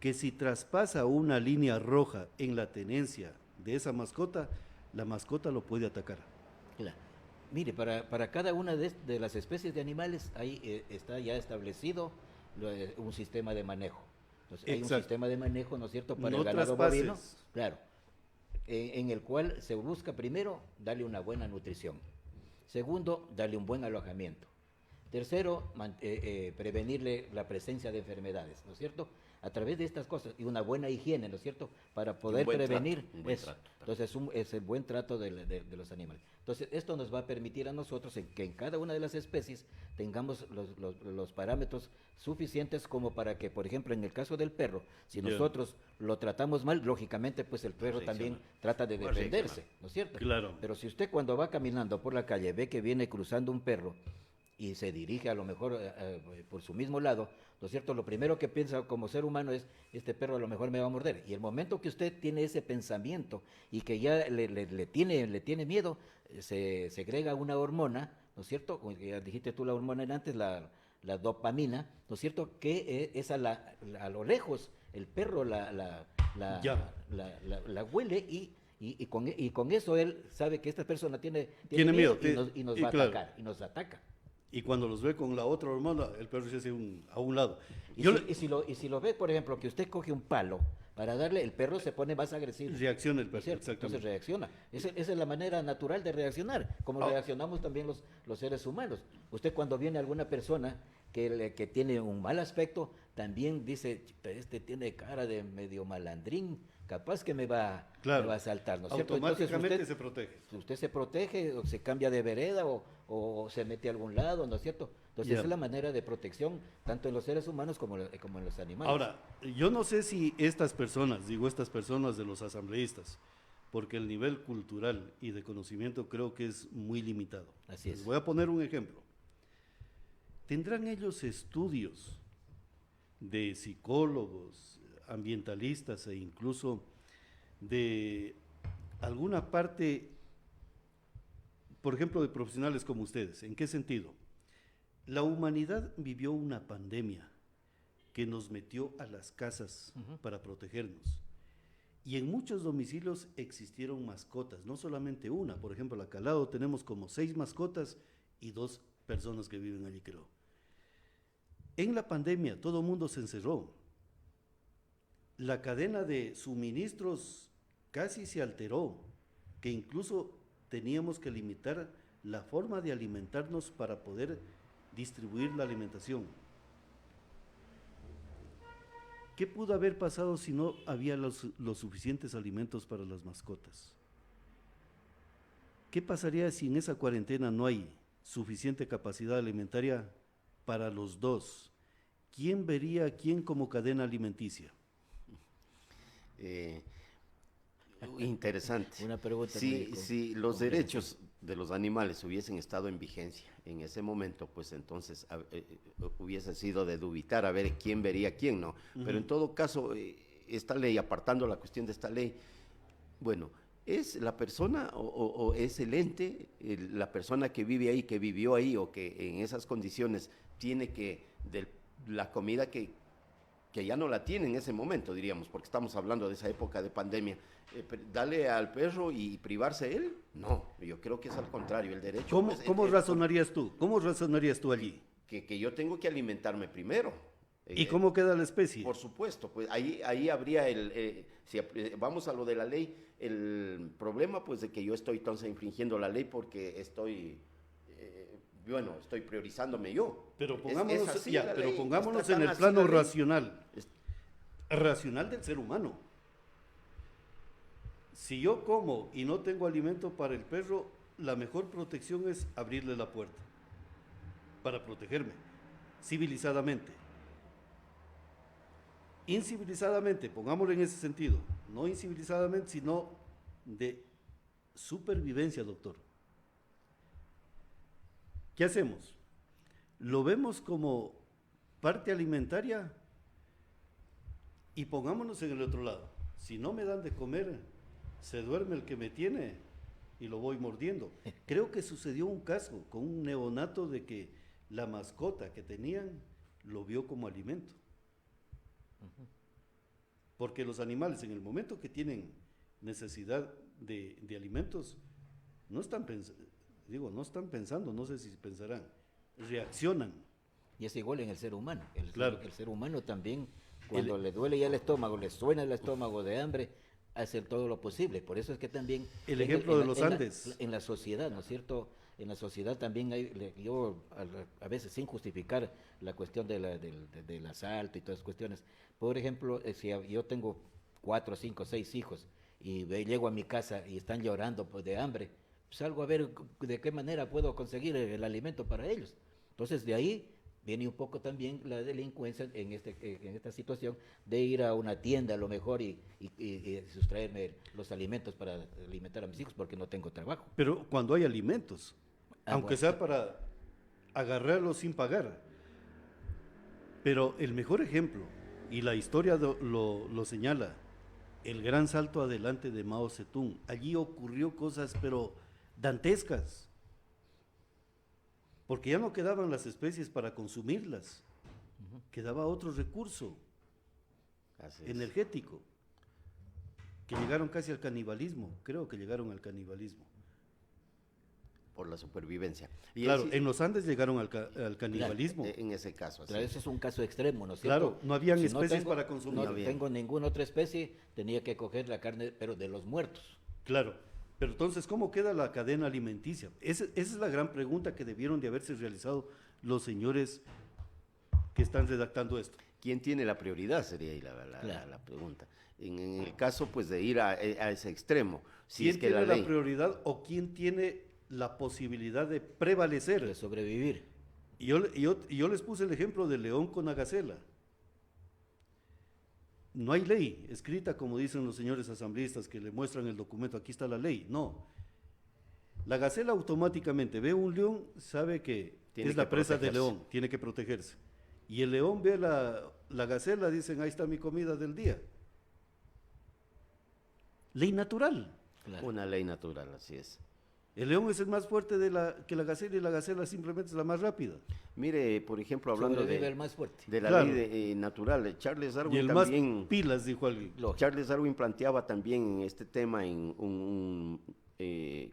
que si traspasa una línea roja en la tenencia de esa mascota, la mascota lo puede atacar. Claro. Mire, para cada una de las especies de animales, ahí está ya establecido un sistema de manejo. Entonces, hay un sistema de manejo, ¿no es cierto?, para el ganado bovino, claro, en el cual se busca primero darle una buena nutrición. Segundo, darle un buen alojamiento. Tercero, prevenirle la presencia de enfermedades, ¿no es cierto?, a través de estas cosas, y una buena higiene, ¿no es cierto?, para poder prevenir eso. Entonces, es el buen trato de los animales. Entonces, esto nos va a permitir a nosotros que en cada una de las especies tengamos los parámetros suficientes como para que, por ejemplo, en el caso del perro, si nosotros lo tratamos mal, lógicamente, pues el perro también trata de defenderse, ¿no es cierto? Claro. Pero si usted cuando va caminando por la calle ve que viene cruzando un perro y se dirige a lo mejor por su mismo lado, ¿no es cierto? Lo primero que piensa como ser humano es, este perro a lo mejor me va a morder. Y el momento que usted tiene ese pensamiento y que ya le tiene miedo, se segrega una hormona, ¿no es cierto? Como ya dijiste tú, la hormona era antes, la dopamina, ¿no es cierto? Que esa a lo lejos el perro la huele y con eso él sabe que esta persona tiene miedo y nos va a atacar, y nos ataca. Y cuando los ve con la otra hormona, el perro se hace a un lado. Y si lo ve, por ejemplo, que usted coge un palo para darle, el perro se pone más agresivo. Reacciona el perro, exactamente. Entonces exactamente. reacciona. Esa es la manera natural de reaccionar, como reaccionamos también los seres humanos. Usted cuando viene alguna persona que tiene un mal aspecto, también dice, este tiene cara de medio malandrín, capaz que me va Claro. a saltar, ¿no es cierto? Entonces Automáticamente se protege. usted se protege o se cambia de vereda o se mete a algún lado, ¿no es cierto? Entonces Ya. esa es la manera de protección tanto en los seres humanos como en los animales. Ahora, yo no sé si estas personas de los asambleístas, porque el nivel cultural y de conocimiento creo que es muy limitado. Así es. Les voy a poner un ejemplo. ¿Tendrán ellos estudios de psicólogos, ambientalistas e incluso de alguna parte, por ejemplo, de profesionales como ustedes? ¿En qué sentido? La humanidad vivió una pandemia que nos metió a las casas para protegernos. Y en muchos domicilios existieron mascotas, no solamente una. Por ejemplo, acá al lado tenemos como 6 mascotas y 2 personas que viven allí, creo. En la pandemia todo el mundo se encerró. La cadena de suministros casi se alteró, que incluso teníamos que limitar la forma de alimentarnos para poder distribuir la alimentación. ¿Qué pudo haber pasado si no había los suficientes alimentos para las mascotas? ¿Qué pasaría si en esa cuarentena no hay suficiente capacidad alimentaria para los dos? ¿Quién vería a quién como cadena alimenticia? Interesante. Una pregunta. Si los derechos de los animales hubiesen estado en vigencia en ese momento, pues entonces hubiese sido de dubitar a ver quién vería a quién, ¿no? Pero en todo caso, esta ley, apartando la cuestión de esta ley, bueno, ¿es la persona o es el ente, la persona que vive ahí, que vivió ahí o que en esas condiciones tiene que, la comida que ya no la tiene en ese momento, diríamos, porque estamos hablando de esa época de pandemia, darle al perro y privarse él? No, yo creo que es al contrario, el derecho... ¿Cómo razonarías tú? ¿Cómo razonarías tú allí? Que yo tengo que alimentarme primero. ¿Y cómo queda la especie? Por supuesto, pues ahí habría si vamos a lo de la ley, el problema pues de que yo estoy entonces infringiendo la ley porque estoy priorizándome yo. Pero pongámonos, así pongámonos está en tan el así plano la ley. racional, racional del ser humano. Si yo como y no tengo alimento para el perro, la mejor protección es abrirle la puerta para protegerme, civilizadamente. Incivilizadamente, pongámoslo en ese sentido, no incivilizadamente, sino de supervivencia, doctor. ¿Qué hacemos? ¿Lo vemos como parte alimentaria? Y pongámonos en el otro lado. Si no me dan de comer, se duerme el que me tiene y lo voy mordiendo. Creo que sucedió un caso con un neonato de que la mascota que tenían lo vio como alimento. Porque los animales en el momento que tienen necesidad de alimentos, no están pensando, no sé si pensarán, reaccionan. Y es igual en el ser humano. Claro. El ser humano también, cuando le duele ya el estómago, le suena el estómago de hambre, hace todo lo posible. Por eso es que también... El ejemplo de los Andes. En la sociedad, ¿no es cierto? En la sociedad también yo a veces sin justificar la cuestión del asalto y todas esas cuestiones. Por ejemplo, si yo tengo 4, 5, 6 hijos y llego a mi casa y están llorando pues, de hambre, salgo a ver de qué manera puedo conseguir el alimento para ellos. Entonces de ahí viene un poco también la delincuencia en esta situación de ir a una tienda a lo mejor y sustraerme los alimentos para alimentar a mis hijos porque no tengo trabajo. Pero cuando hay alimentos, aunque bueno, sea para agarrarlos sin pagar. Pero el mejor ejemplo, y la historia lo señala, el gran salto adelante de Mao Zedong. Allí ocurrió cosas pero dantescas, porque ya no quedaban las especies para consumirlas, quedaba otro recurso energético, que llegaron casi al canibalismo, creo que llegaron al canibalismo. Por la supervivencia. Y claro, en los Andes llegaron al canibalismo. Claro, en ese caso. Así. Claro, ese es un caso extremo, ¿no es cierto? Claro, no habían especies para consumir. No tengo ninguna otra especie, tenía que coger la carne, pero de los muertos. Claro, pero entonces, ¿cómo queda la cadena alimenticia? Esa es la gran pregunta que debieron de haberse realizado los señores que están redactando esto. ¿Quién tiene la prioridad? Sería ahí la Claro. pregunta. en el caso pues de ir a ese extremo. Si ¿Quién es que tiene la ley, la prioridad o quién tiene la posibilidad de prevalecer? De sobrevivir. Y yo les puse el ejemplo de León con la gacela. No hay ley escrita, como dicen los señores asambleístas que le muestran el documento, aquí está la ley. No. La gacela automáticamente ve un león, sabe que Tiene es la que presa de protegerse. león, tiene que protegerse. Y el león ve la gacela, dicen, ahí está mi comida del día. Ley natural. Claro. una ley natural, así es. El león es el más fuerte que la gacela y la gacela simplemente es la más rápida. Mire, por ejemplo, hablando Sobrevive el más fuerte. de la Claro. ley natural, Charles Y Darwin el más también... pilas, dijo alguien. Lógico. Charles Darwin planteaba también este tema en un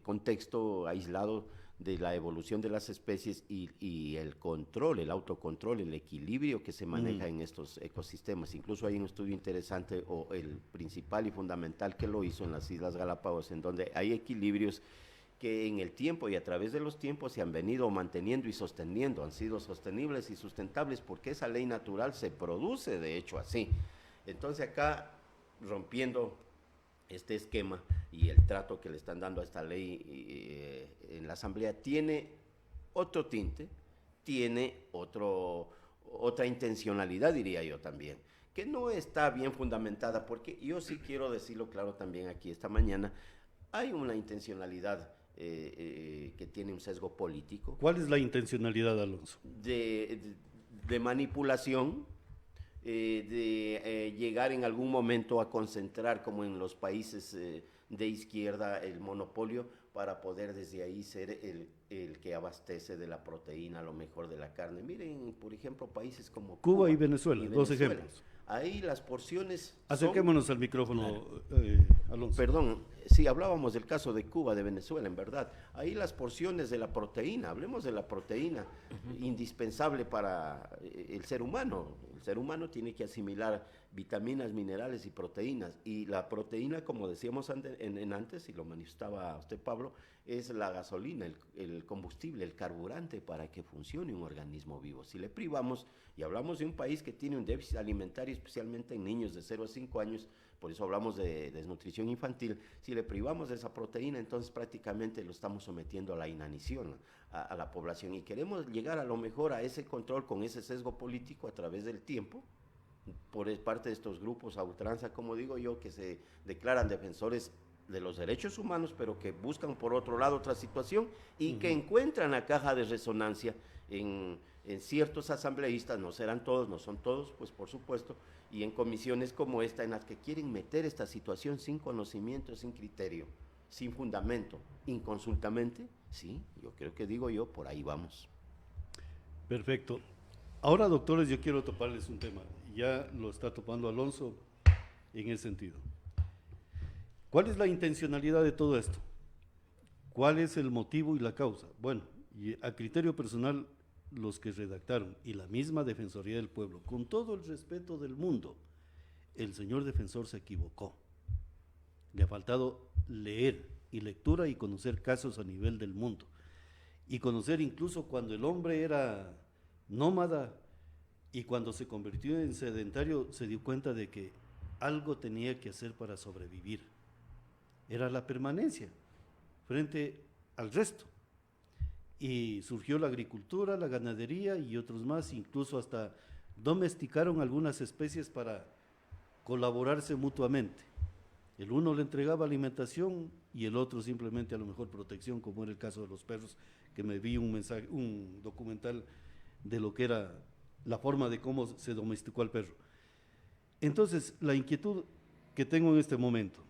contexto aislado de la evolución de las especies y el control, el autocontrol, el equilibrio que se maneja en estos ecosistemas. Incluso hay un estudio interesante, o el principal y fundamental que lo hizo en las Islas Galápagos, en donde hay equilibrios que en el tiempo y a través de los tiempos se han venido manteniendo y sosteniendo, han sido sostenibles y sustentables porque esa ley natural se produce de hecho así. Entonces acá, rompiendo este esquema y el trato que le están dando a esta ley en la Asamblea, tiene otro tinte, tiene otra intencionalidad, diría yo también, que no está bien fundamentada, porque yo sí quiero decirlo claro también aquí esta mañana, hay una intencionalidad que tiene un sesgo político, ¿Cuál es la intencionalidad, Alonso? de manipulación, de llegar en algún momento a concentrar, como en los países de izquierda, el monopolio para poder desde ahí ser el que abastece de la proteína, a lo mejor de la carne. Miren, por ejemplo, países como Cuba y Venezuela, dos ejemplos. Ahí las porciones Acerquémonos al micrófono, Alonso. Perdón, sí, hablábamos del caso de Cuba, de Venezuela, en verdad. Ahí las porciones de la proteína, hablemos de la proteína, indispensable para el ser humano. El ser humano tiene que asimilar vitaminas, minerales y proteínas. Y la proteína, como decíamos antes, y lo manifestaba usted, Pablo, es la gasolina, el combustible, el carburante para que funcione un organismo vivo. Si le privamos, y hablamos de un país que tiene un déficit alimentario, especialmente en niños de 0 a 5 años, por eso hablamos de desnutrición infantil, si le privamos de esa proteína, entonces prácticamente lo estamos sometiendo a la inanición a la población, y queremos llegar a lo mejor a ese control con ese sesgo político a través del tiempo, por parte de estos grupos a ultranza, como digo yo, que se declaran defensores de los derechos humanos, pero que buscan por otro lado otra situación y que encuentran la caja de resonancia en ciertos asambleístas, no serán todos, no son todos, pues por supuesto, y en comisiones como esta, en las que quieren meter esta situación sin conocimiento, sin criterio, sin fundamento, inconsultamente. Sí, yo creo que digo yo, por ahí vamos. Perfecto. Ahora, doctores, yo quiero toparles un tema. Ya lo está topando Alonso en ese sentido. ¿Cuál es la intencionalidad de todo esto? ¿Cuál es el motivo y la causa? Bueno, y a criterio personal, los que redactaron y la misma Defensoría del Pueblo, con todo el respeto del mundo, el señor defensor se equivocó. Le ha faltado leer y lectura y conocer casos a nivel del mundo. Y conocer incluso cuando el hombre era nómada y cuando se convirtió en sedentario, se dio cuenta de que algo tenía que hacer para sobrevivir. Era la permanencia frente al resto. Y surgió la agricultura, la ganadería y otros más, incluso hasta domesticaron algunas especies para colaborarse mutuamente. El uno le entregaba alimentación y el otro simplemente a lo mejor protección, como era el caso de los perros, que me vi un documental de lo que era la forma de cómo se domesticó al perro. Entonces, la inquietud que tengo en este momento,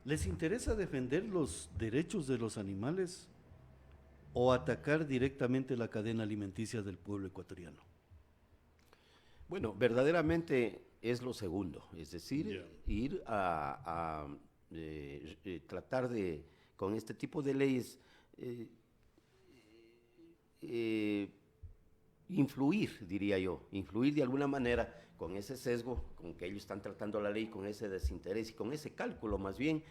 ¿les interesa defender los derechos de los animales o atacar directamente la cadena alimenticia del pueblo ecuatoriano? Bueno, verdaderamente es lo segundo, es decir, ir a tratar de, con este tipo de leyes, influir, diría yo, influir de alguna manera con ese sesgo con que ellos están tratando la ley, con ese desinterés y con ese cálculo más bien,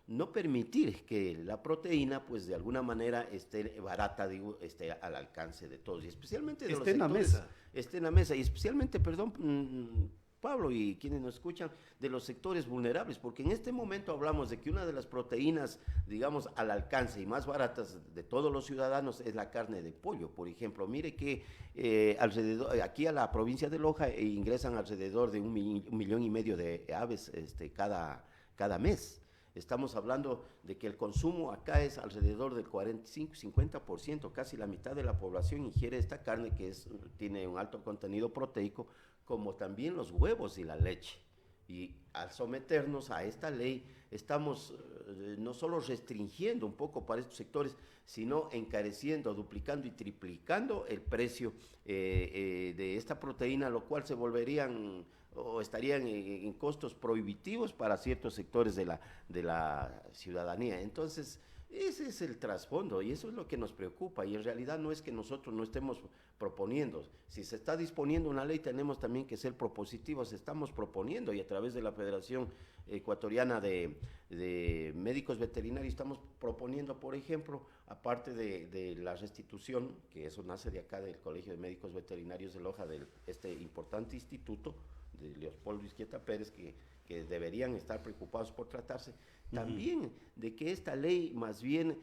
no permitir que la proteína, pues de alguna manera esté barata, digo, esté al alcance de todos, y especialmente de esté los sectores, en la mesa. esté en la mesa, y especialmente, perdón, Pablo y quienes nos escuchan, de los sectores vulnerables, porque en este momento hablamos de que una de las proteínas, digamos, al alcance y más baratas de todos los ciudadanos es la carne de pollo, por ejemplo. Mire que alrededor, aquí a la provincia de Loja ingresan alrededor de 1,5 millones de aves cada mes. Estamos hablando de que el consumo acá es alrededor del 45-50%, casi la mitad de la población ingiere esta carne que tiene un alto contenido proteico, como también los huevos y la leche. Y al someternos a esta ley, estamos no solo restringiendo un poco para estos sectores, sino encareciendo, duplicando y triplicando el precio de esta proteína, lo cual se volverían o estarían en costos prohibitivos para ciertos sectores de la ciudadanía. Entonces, ese es el trasfondo y eso es lo que nos preocupa, y en realidad no es que nosotros no estemos proponiendo. Si se está disponiendo una ley, tenemos también que ser propositivos. Estamos proponiendo, y a través de la Federación Ecuatoriana de Médicos Veterinarios estamos proponiendo, por ejemplo, aparte de la restitución, que eso nace de acá del Colegio de Médicos Veterinarios de Loja, de este importante instituto de Leopoldo Izquieta Pérez, que deberían estar preocupados por tratarse, también de que esta ley más bien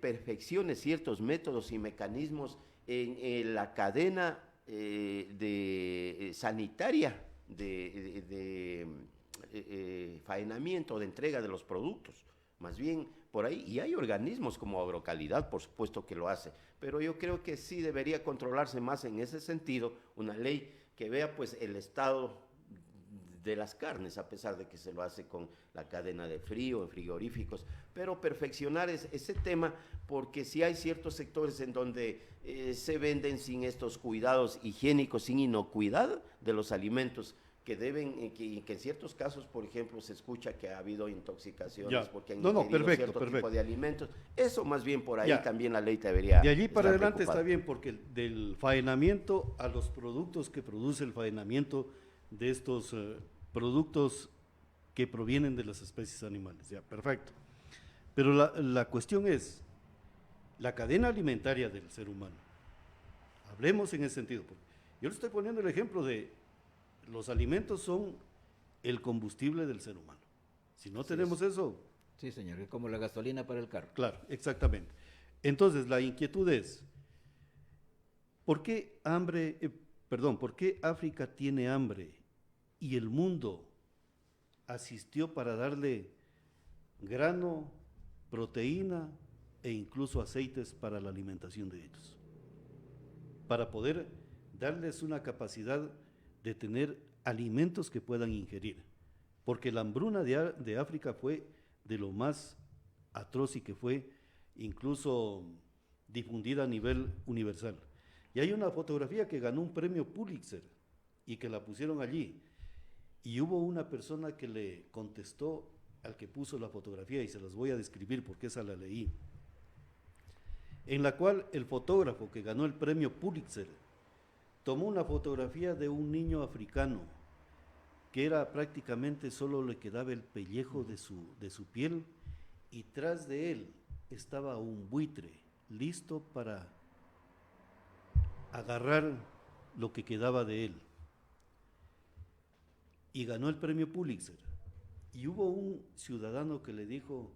perfeccione ciertos métodos y mecanismos en la cadena sanitaria de faenamiento, de entrega de los productos, más bien por ahí, y hay organismos como Agrocalidad, por supuesto que lo hace, pero yo creo que sí debería controlarse más en ese sentido, una ley que vea pues el estado de las carnes, a pesar de que se lo hace con la cadena de frío, en frigoríficos, pero perfeccionar ese tema, porque si hay ciertos sectores en donde se venden sin estos cuidados higiénicos, sin inocuidad de los alimentos, que deben, que en ciertos casos, por ejemplo, se escucha que ha habido intoxicaciones porque han ingerido cierto tipo de alimentos. Eso más bien por ahí también la ley debería. De allí para adelante está bien, porque del faenamiento a los productos que produce el faenamiento de estos productos que provienen de las especies animales, ya, perfecto. Pero la cuestión es la cadena alimentaria del ser humano. Hablemos en ese sentido. Yo le estoy poniendo el ejemplo de los alimentos son el combustible del ser humano. Si no tenemos eso... Sí, señor, es como la gasolina para el carro. Claro, exactamente. Entonces, la inquietud es, ¿por qué África tiene hambre y el mundo asistió para darle grano, proteína e incluso aceites para la alimentación de ellos? Para poder darles una capacidad de tener alimentos que puedan ingerir. Porque la hambruna de África fue de lo más atroz y que fue incluso difundida a nivel universal. Y hay una fotografía que ganó un premio Pulitzer y que la pusieron allí. Y hubo una persona que le contestó al que puso la fotografía, y se las voy a describir porque esa la leí, en la cual el fotógrafo que ganó el premio Pulitzer tomó una fotografía de un niño africano que era prácticamente solo le quedaba el pellejo de su piel, y tras de él estaba un buitre listo para agarrar lo que quedaba de él. Y ganó el premio Pulitzer. Y hubo un ciudadano que le dijo,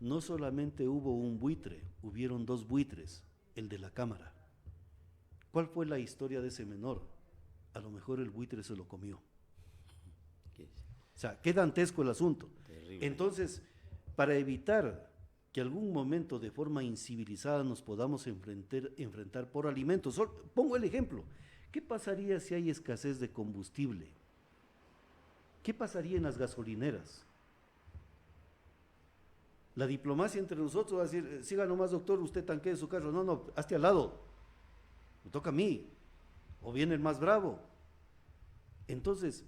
no solamente hubo un buitre, hubieron dos buitres, el de la cámara. ¿Cuál fue la historia de ese menor? A lo mejor el buitre se lo comió. O sea, qué dantesco el asunto. Terrible. Entonces, para evitar que algún momento de forma incivilizada nos podamos enfrentar por alimentos, pongo el ejemplo, ¿qué pasaría si hay escasez de combustible? ¿Qué pasaría en las gasolineras? La diplomacia entre nosotros va a decir, siga nomás doctor, usted tanquee su carro, no, hazte al lado, me toca a mí, o viene el más bravo. Entonces,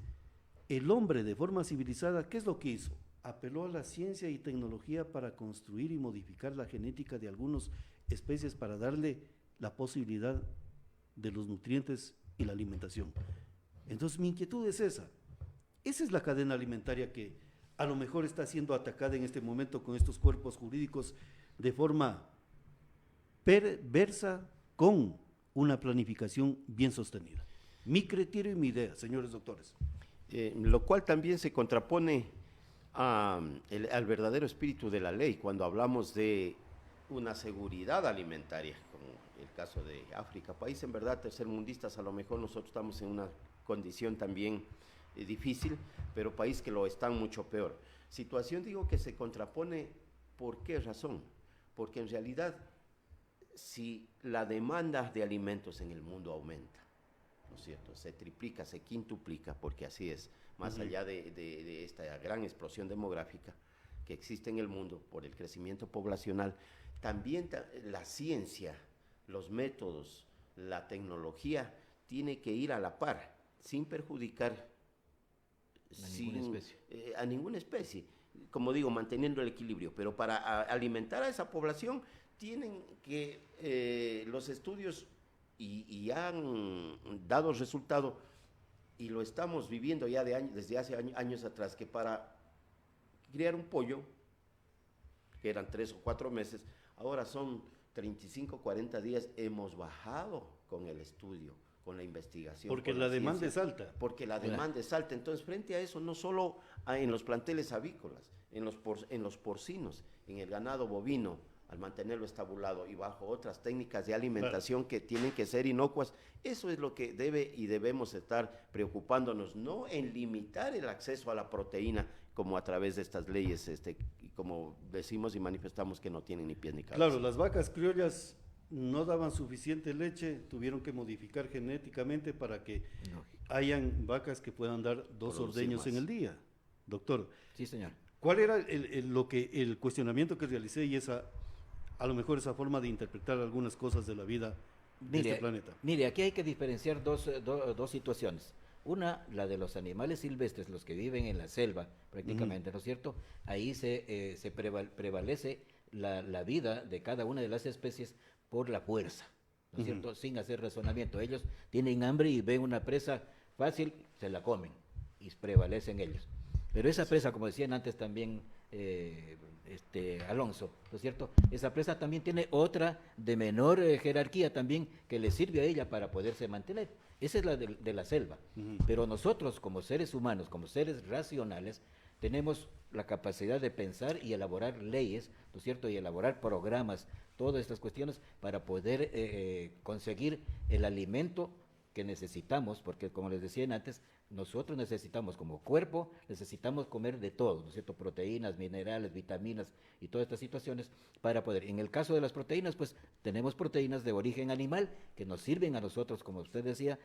el hombre de forma civilizada, ¿qué es lo que hizo? Apeló a la ciencia y tecnología para construir y modificar la genética de algunas especies para darle la posibilidad de los nutrientes y la alimentación. Entonces, mi inquietud es esa. Esa es la cadena alimentaria que a lo mejor está siendo atacada en este momento con estos cuerpos jurídicos de forma perversa, con una planificación bien sostenida. Mi criterio y mi idea, señores doctores. lo cual también se contrapone al verdadero espíritu de la ley cuando hablamos de una seguridad alimentaria, como el caso de África, país en verdad tercermundistas. A lo mejor nosotros estamos en una condición también difícil, pero país que lo están mucho peor. Situación, digo, que se contrapone. ¿Por qué razón? Porque en realidad, si la demanda de alimentos en el mundo aumenta, ¿no es cierto?, se triplica, se quintuplica, porque así es, más allá de esta gran explosión demográfica que existe en el mundo por el crecimiento poblacional, también la ciencia, los métodos, la tecnología tiene que ir a la par, sin perjudicar a ninguna especie, como digo, manteniendo el equilibrio, pero para alimentar a esa población tienen que los estudios y han dado resultado, y lo estamos viviendo ya desde hace años atrás, que para criar un pollo, que eran 3 o 4 meses, ahora son 35, 40 días, hemos bajado con el estudio, con la investigación. Porque la demanda es alta. Porque la demanda es alta. Entonces, frente a eso, no solo en los planteles avícolas, en los porcinos, en el ganado bovino, al mantenerlo estabulado y bajo otras técnicas de alimentación que tienen que ser inocuas, eso es lo que debemos estar preocupándonos, no en limitar el acceso a la proteína, como a través de estas leyes, como decimos y manifestamos, que no tienen ni pies ni cabeza. Claro, las vacas criollas no daban suficiente leche, tuvieron que modificar genéticamente para que hayan vacas que puedan dar 2 ordeños en el día. Doctor. Sí, señor. ¿Cuál era el cuestionamiento que realicé y a lo mejor esa forma de interpretar algunas cosas de la vida de este planeta? Mire, aquí hay que diferenciar dos situaciones. Una, la de los animales silvestres, los que viven en la selva prácticamente, ¿no es cierto? Ahí se prevalece la vida de cada una de las especies por la fuerza, ¿no es cierto? Sin hacer razonamiento. Ellos tienen hambre y ven una presa fácil, se la comen y prevalecen ellos. Pero esa presa, como decían antes también Alonso, ¿no es cierto? Esa presa también tiene otra de menor jerarquía también que le sirve a ella para poderse mantener. Esa es la de la selva. Pero nosotros, como seres humanos, como seres racionales, tenemos la capacidad de pensar y elaborar leyes, ¿no es cierto?, y elaborar programas, todas estas cuestiones para poder conseguir el alimento que necesitamos, porque como les decía antes, nosotros necesitamos como cuerpo, necesitamos comer de todo, ¿no es cierto?, proteínas, minerales, vitaminas y todas estas situaciones para poder. En el caso de las proteínas, pues tenemos proteínas de origen animal que nos sirven a nosotros, como usted decía,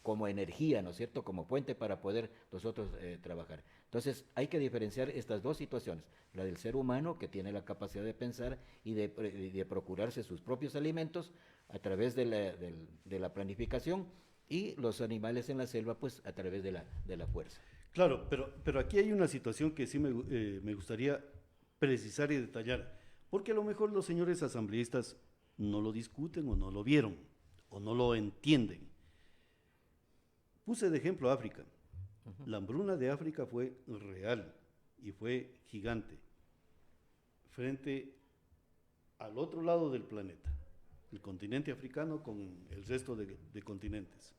como energía, ¿no es cierto?, como puente para poder nosotros trabajar. Entonces, hay que diferenciar estas dos situaciones, la del ser humano, que tiene la capacidad de pensar y de procurarse sus propios alimentos a través de la planificación, y los animales en la selva, pues a través de la fuerza. Claro, pero aquí hay una situación que sí me gustaría precisar y detallar, porque a lo mejor los señores asambleístas no lo discuten o no lo vieron o no lo entienden. Puse de ejemplo África. La hambruna de África fue real y fue gigante frente al otro lado del planeta, el continente africano con el resto de continentes.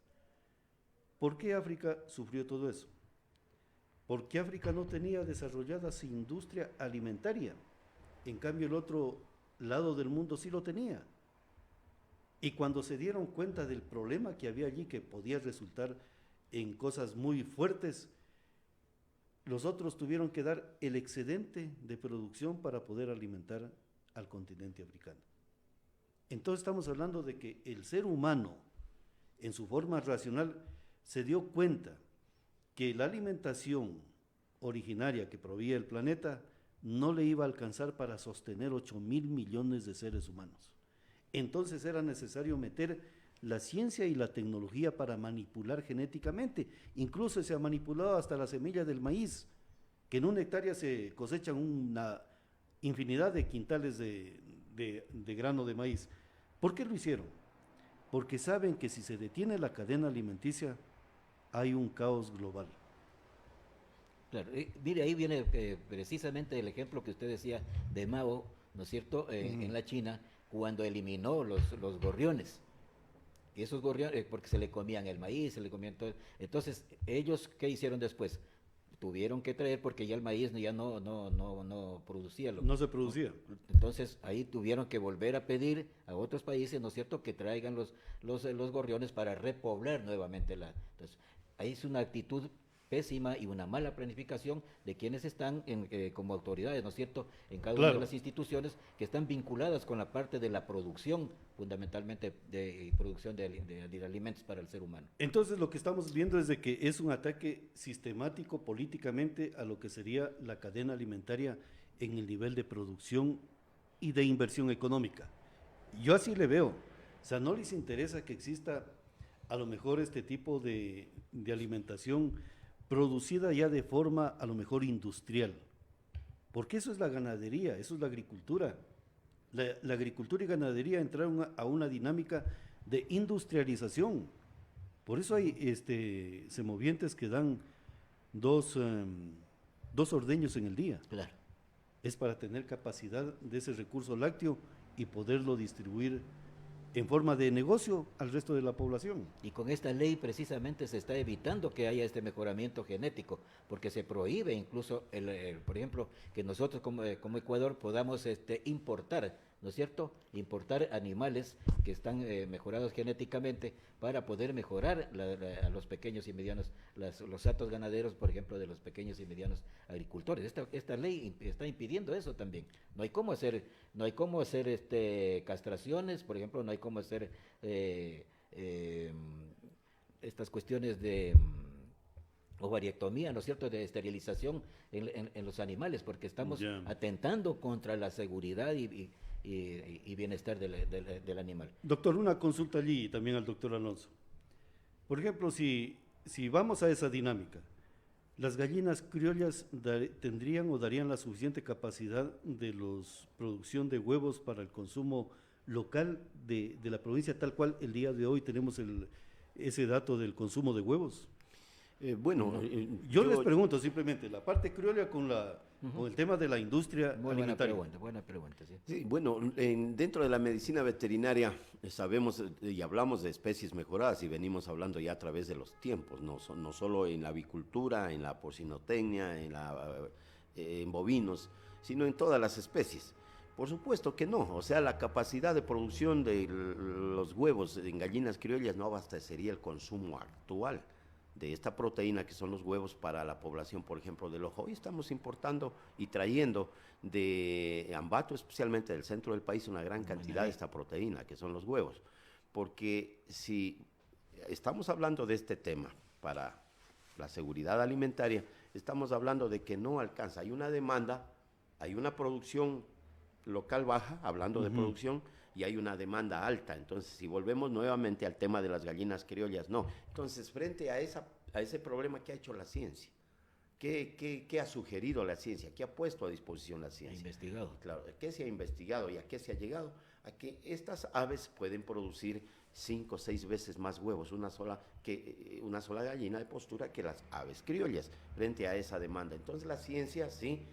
¿Por qué África sufrió todo eso? Porque África no tenía desarrollada su industria alimentaria. En cambio, el otro lado del mundo sí lo tenía. Y cuando se dieron cuenta del problema que había allí, que podía resultar en cosas muy fuertes, los otros tuvieron que dar el excedente de producción para poder alimentar al continente africano. Entonces estamos hablando de que el ser humano, en su forma racional, se dio cuenta que la alimentación originaria que proveía el planeta no le iba a alcanzar para sostener 8.000 millones de seres humanos. Entonces era necesario meter la ciencia y la tecnología para manipular genéticamente. Incluso se ha manipulado hasta la semilla del maíz, que en una hectárea se cosechan una infinidad de quintales de grano de maíz. ¿Por qué lo hicieron? Porque saben que si se detiene la cadena alimenticia, hay un caos global. Claro, mire, ahí viene precisamente el ejemplo que usted decía de Mao, ¿no es cierto?, en la China, cuando eliminó los gorriones. Y esos gorriones, porque se le comían el maíz, se le comían todo. Entonces, ellos, ¿qué hicieron después? Tuvieron que traer porque ya el maíz ya no producía. No se producía. Entonces, ahí tuvieron que volver a pedir a otros países, ¿no es cierto?, que traigan los gorriones para repoblar nuevamente Entonces, ahí es una actitud pésima y una mala planificación de quienes están como autoridades, ¿no es cierto?, en cada una de las instituciones que están vinculadas con la parte de la producción, fundamentalmente de producción de alimentos para el ser humano. Entonces lo que estamos viendo es de que es un ataque sistemático políticamente a lo que sería la cadena alimentaria en el nivel de producción y de inversión económica. Yo así le veo. O sea, no les interesa que exista a lo mejor este tipo de alimentación producida ya de forma a lo mejor industrial, porque eso es la ganadería, eso es la agricultura. La agricultura y ganadería entraron a una dinámica de industrialización. Por eso hay semovientes que dan dos ordeños en el día. Claro. Es para tener capacidad de ese recurso lácteo y poderlo distribuir en forma de negocio al resto de la población. Y con esta ley precisamente se está evitando que haya este mejoramiento genético, porque se prohíbe incluso, por ejemplo, que nosotros como Ecuador podamos importar, ¿no es cierto?, importar animales que están mejorados genéticamente para poder mejorar a los pequeños y medianos, los hatos ganaderos, por ejemplo, de los pequeños y medianos agricultores. Esta ley está impidiendo eso también. No hay cómo hacer castraciones, por ejemplo, no hay cómo hacer estas cuestiones de ovariectomía, ¿no es cierto?, de esterilización en los animales, porque estamos atentando contra la seguridad y bienestar del animal. Doctor, una consulta allí también al doctor Alonso. Por ejemplo, si vamos a esa dinámica, ¿las gallinas criollas tendrían o darían la suficiente capacidad de producción de huevos para el consumo local de la provincia, tal cual el día de hoy tenemos ese dato del consumo de huevos? Yo les pregunto simplemente, la parte criolla con el tema de la industria alimentaria. Buena pregunta, sí. Sí, bueno, dentro de la medicina veterinaria sabemos y hablamos de especies mejoradas y venimos hablando ya a través de los tiempos, no solo en la avicultura, en la porcinotecnia, en bovinos, sino en todas las especies. Por supuesto que no, o sea, la capacidad de producción de los huevos en gallinas criollas no abastecería el consumo actual de esta proteína que son los huevos para la población, por ejemplo, del ojo. Hoy estamos importando y trayendo de Ambato, especialmente del centro del país, una gran cantidad de esta proteína, que son los huevos. Porque si estamos hablando de este tema para la seguridad alimentaria, estamos hablando de que no alcanza. Hay una demanda, hay una producción local baja, hablando de producción, y hay una demanda alta. Entonces, si volvemos nuevamente al tema de las gallinas criollas, no. Entonces, frente a ese problema, ¿qué ha hecho la ciencia? ¿Qué ha sugerido la ciencia? ¿Qué ha puesto a disposición la ciencia? Ha investigado. Claro, ¿qué se ha investigado y a qué se ha llegado? A que estas aves pueden producir 5 o 6 veces más huevos, una sola gallina de postura que las aves criollas, frente a esa demanda. Entonces, la ciencia sí,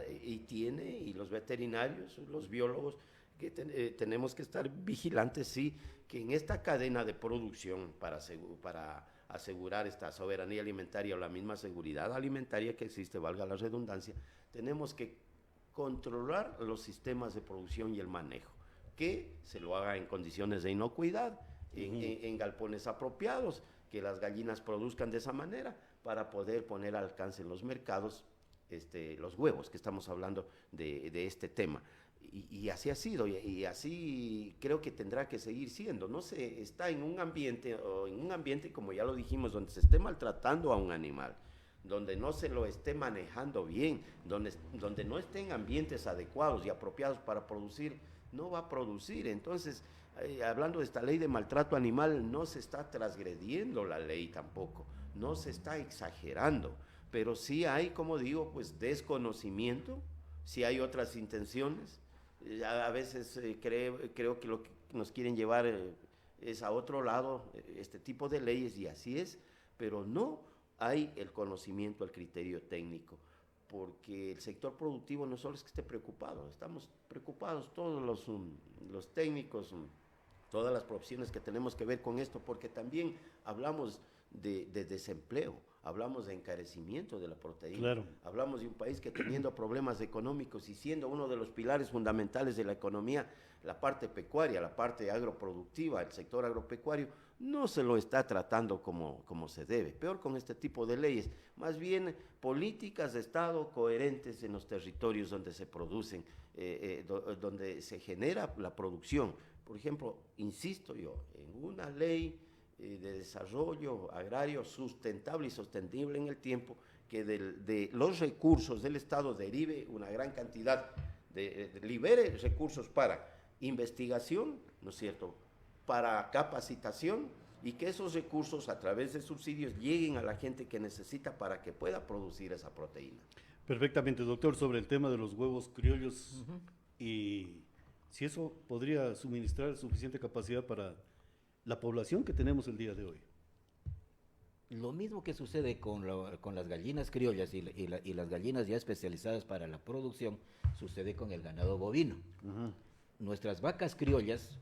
y los veterinarios, los biólogos, que tenemos que estar vigilantes, sí, que en esta cadena de producción para asegurar esta soberanía alimentaria o la misma seguridad alimentaria que existe, valga la redundancia, tenemos que controlar los sistemas de producción y el manejo, que se lo haga en condiciones de inocuidad, en galpones apropiados, que las gallinas produzcan de esa manera para poder poner al alcance en los mercados los huevos, que estamos hablando de este tema. Y así ha sido, y así creo que tendrá que seguir siendo. No se está en un ambiente, como ya lo dijimos, donde se esté maltratando a un animal, donde no se lo esté manejando bien, donde no esté en ambientes adecuados y apropiados para producir, no va a producir. Entonces, hablando de esta ley de maltrato animal, no se está transgrediendo la ley tampoco, no se está exagerando, pero sí hay, como digo, pues desconocimiento, sí hay otras intenciones. A veces creo que lo que nos quieren llevar es a otro lado, este tipo de leyes, y así es, pero no hay el conocimiento, el criterio técnico, porque el sector productivo no solo es que esté preocupado, estamos preocupados todos los técnicos, todas las profesiones que tenemos que ver con esto, porque también hablamos de desempleo, hablamos de encarecimiento de la proteína, Claro. hablamos de un país que teniendo problemas económicos y siendo uno de los pilares fundamentales de la economía, la parte pecuaria, la parte agroproductiva, el sector agropecuario, no se lo está tratando como se debe, peor con este tipo de leyes, más bien políticas de Estado coherentes en los territorios donde se producen, donde se genera la producción. Por ejemplo, insisto yo, en una ley de desarrollo agrario sustentable y sostenible en el tiempo, que de los recursos del Estado derive una gran cantidad, libere recursos para investigación, ¿no es cierto?, para capacitación, y que esos recursos a través de subsidios lleguen a la gente que necesita para que pueda producir esa proteína. Perfectamente, doctor, sobre el tema de los huevos criollos y si eso podría suministrar suficiente capacidad para la población que tenemos el día de hoy. Lo mismo que sucede con las gallinas criollas y las gallinas ya especializadas para la producción, sucede con el ganado bovino. Nuestras vacas criollas,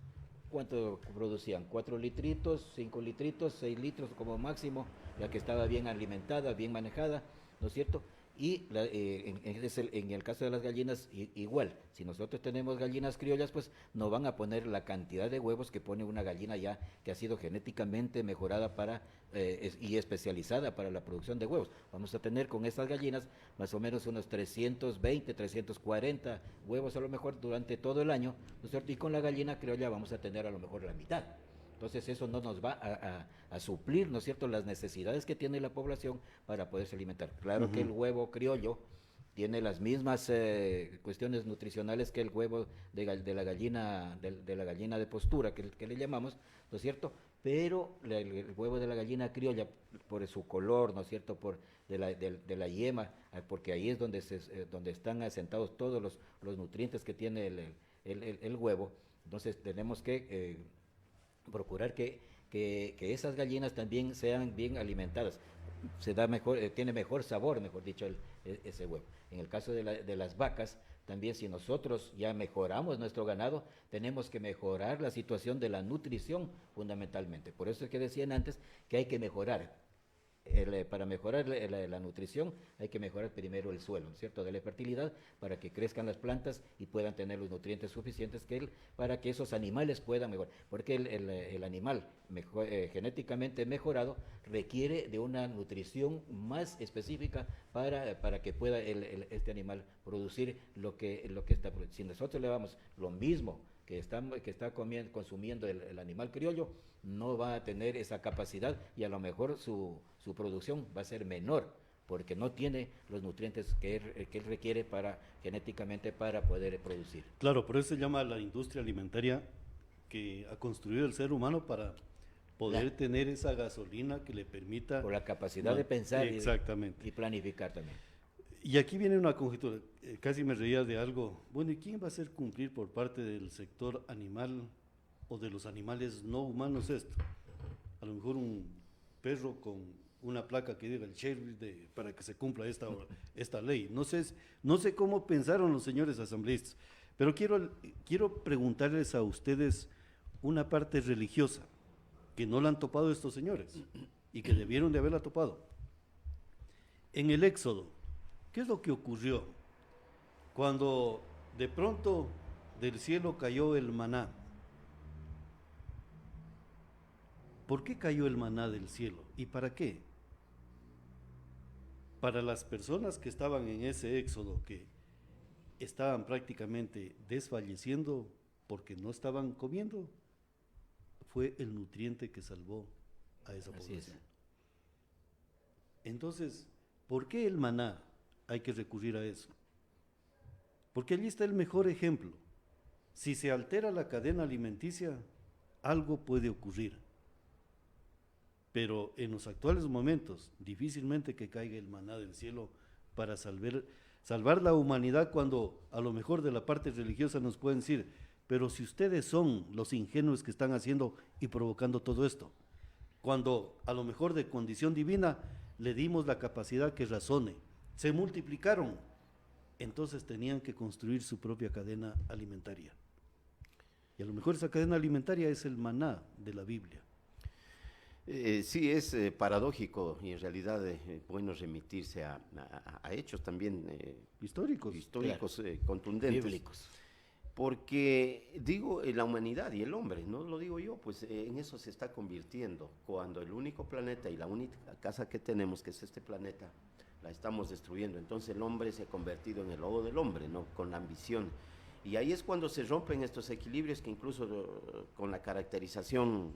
¿cuánto producían? 4 litritos, 5 litritos, 6 litros como máximo, la que estaba bien alimentada, bien manejada, ¿no es cierto? Y en el caso de las gallinas, igual, si nosotros tenemos gallinas criollas, pues no van a poner la cantidad de huevos que pone una gallina ya que ha sido genéticamente mejorada y especializada para la producción de huevos. Vamos a tener con estas gallinas más o menos unos 320, 340 huevos a lo mejor durante todo el año, ¿no es cierto? Y con la gallina criolla vamos a tener a lo mejor la mitad. Entonces eso no nos va a suplir, ¿no es cierto?, las necesidades que tiene la población para poderse alimentar. Claro que el huevo criollo tiene las mismas cuestiones nutricionales que el huevo de la gallina de postura, que le llamamos, ¿no es cierto? Pero el huevo de la gallina criolla, por su color, ¿no es cierto?, de la yema, porque ahí es donde están asentados todos los nutrientes que tiene el huevo. Entonces tenemos que procurar que esas gallinas también sean bien alimentadas. Tiene mejor sabor, mejor dicho, ese huevo. En el caso de las vacas, también si nosotros ya mejoramos nuestro ganado, tenemos que mejorar la situación de la nutrición fundamentalmente. Por eso es que decían antes que hay que mejorar. Para mejorar la nutrición hay que mejorar primero el suelo, ¿no es cierto?, darle fertilidad para que crezcan las plantas y puedan tener los nutrientes suficientes para que esos animales puedan mejorar, porque el animal genéticamente mejorado requiere de una nutrición más específica para que pueda este animal producir lo que está produciendo. Si nosotros le damos lo mismo que está consumiendo el animal criollo, no va a tener esa capacidad y a lo mejor su producción va a ser menor porque no tiene los nutrientes que él requiere genéticamente para poder producir. Claro, por eso se llama la industria alimentaria que ha construido el ser humano para poder tener esa gasolina que le permita... Por la capacidad de pensar exactamente. Y planificar también. Y aquí viene una conjetura, casi me reía de algo. Bueno, ¿y quién va a hacer cumplir por parte del sector animal o de los animales no humanos esto? A lo mejor un perro con una placa que diga el sheriff para que se cumpla esta ley. No sé cómo pensaron los señores asambleístas, pero quiero preguntarles a ustedes una parte religiosa que no la han topado estos señores y que debieron de haberla topado. En el Éxodo, ¿qué es lo que ocurrió cuando de pronto del cielo cayó el maná? ¿Por qué cayó el maná del cielo? ¿Y para qué? Para las personas que estaban en ese éxodo, que estaban prácticamente desfalleciendo porque no estaban comiendo, fue el nutriente que salvó a esa población. Entonces, ¿por qué el maná hay que recurrir a eso? Porque allí está el mejor ejemplo. Si se altera la cadena alimenticia, algo puede ocurrir. Pero en los actuales momentos, difícilmente que caiga el maná del cielo para salvar la humanidad, cuando a lo mejor de la parte religiosa nos pueden decir, pero si ustedes son los ingenuos que están haciendo y provocando todo esto, cuando a lo mejor de condición divina le dimos la capacidad que razone, se multiplicaron, entonces tenían que construir su propia cadena alimentaria. Y a lo mejor esa cadena alimentaria es el maná de la Biblia. Sí, es paradójico y en realidad bueno remitirse a hechos también Históricos. contundentes. Bíblicos. Porque digo, la humanidad y el hombre, no lo digo yo, pues en eso se está convirtiendo, cuando el único planeta y la única casa que tenemos, que es este planeta, la estamos destruyendo. Entonces el hombre se ha convertido en el lobo del hombre, ¿no? Con la ambición. Y ahí es cuando se rompen estos equilibrios que incluso con la caracterización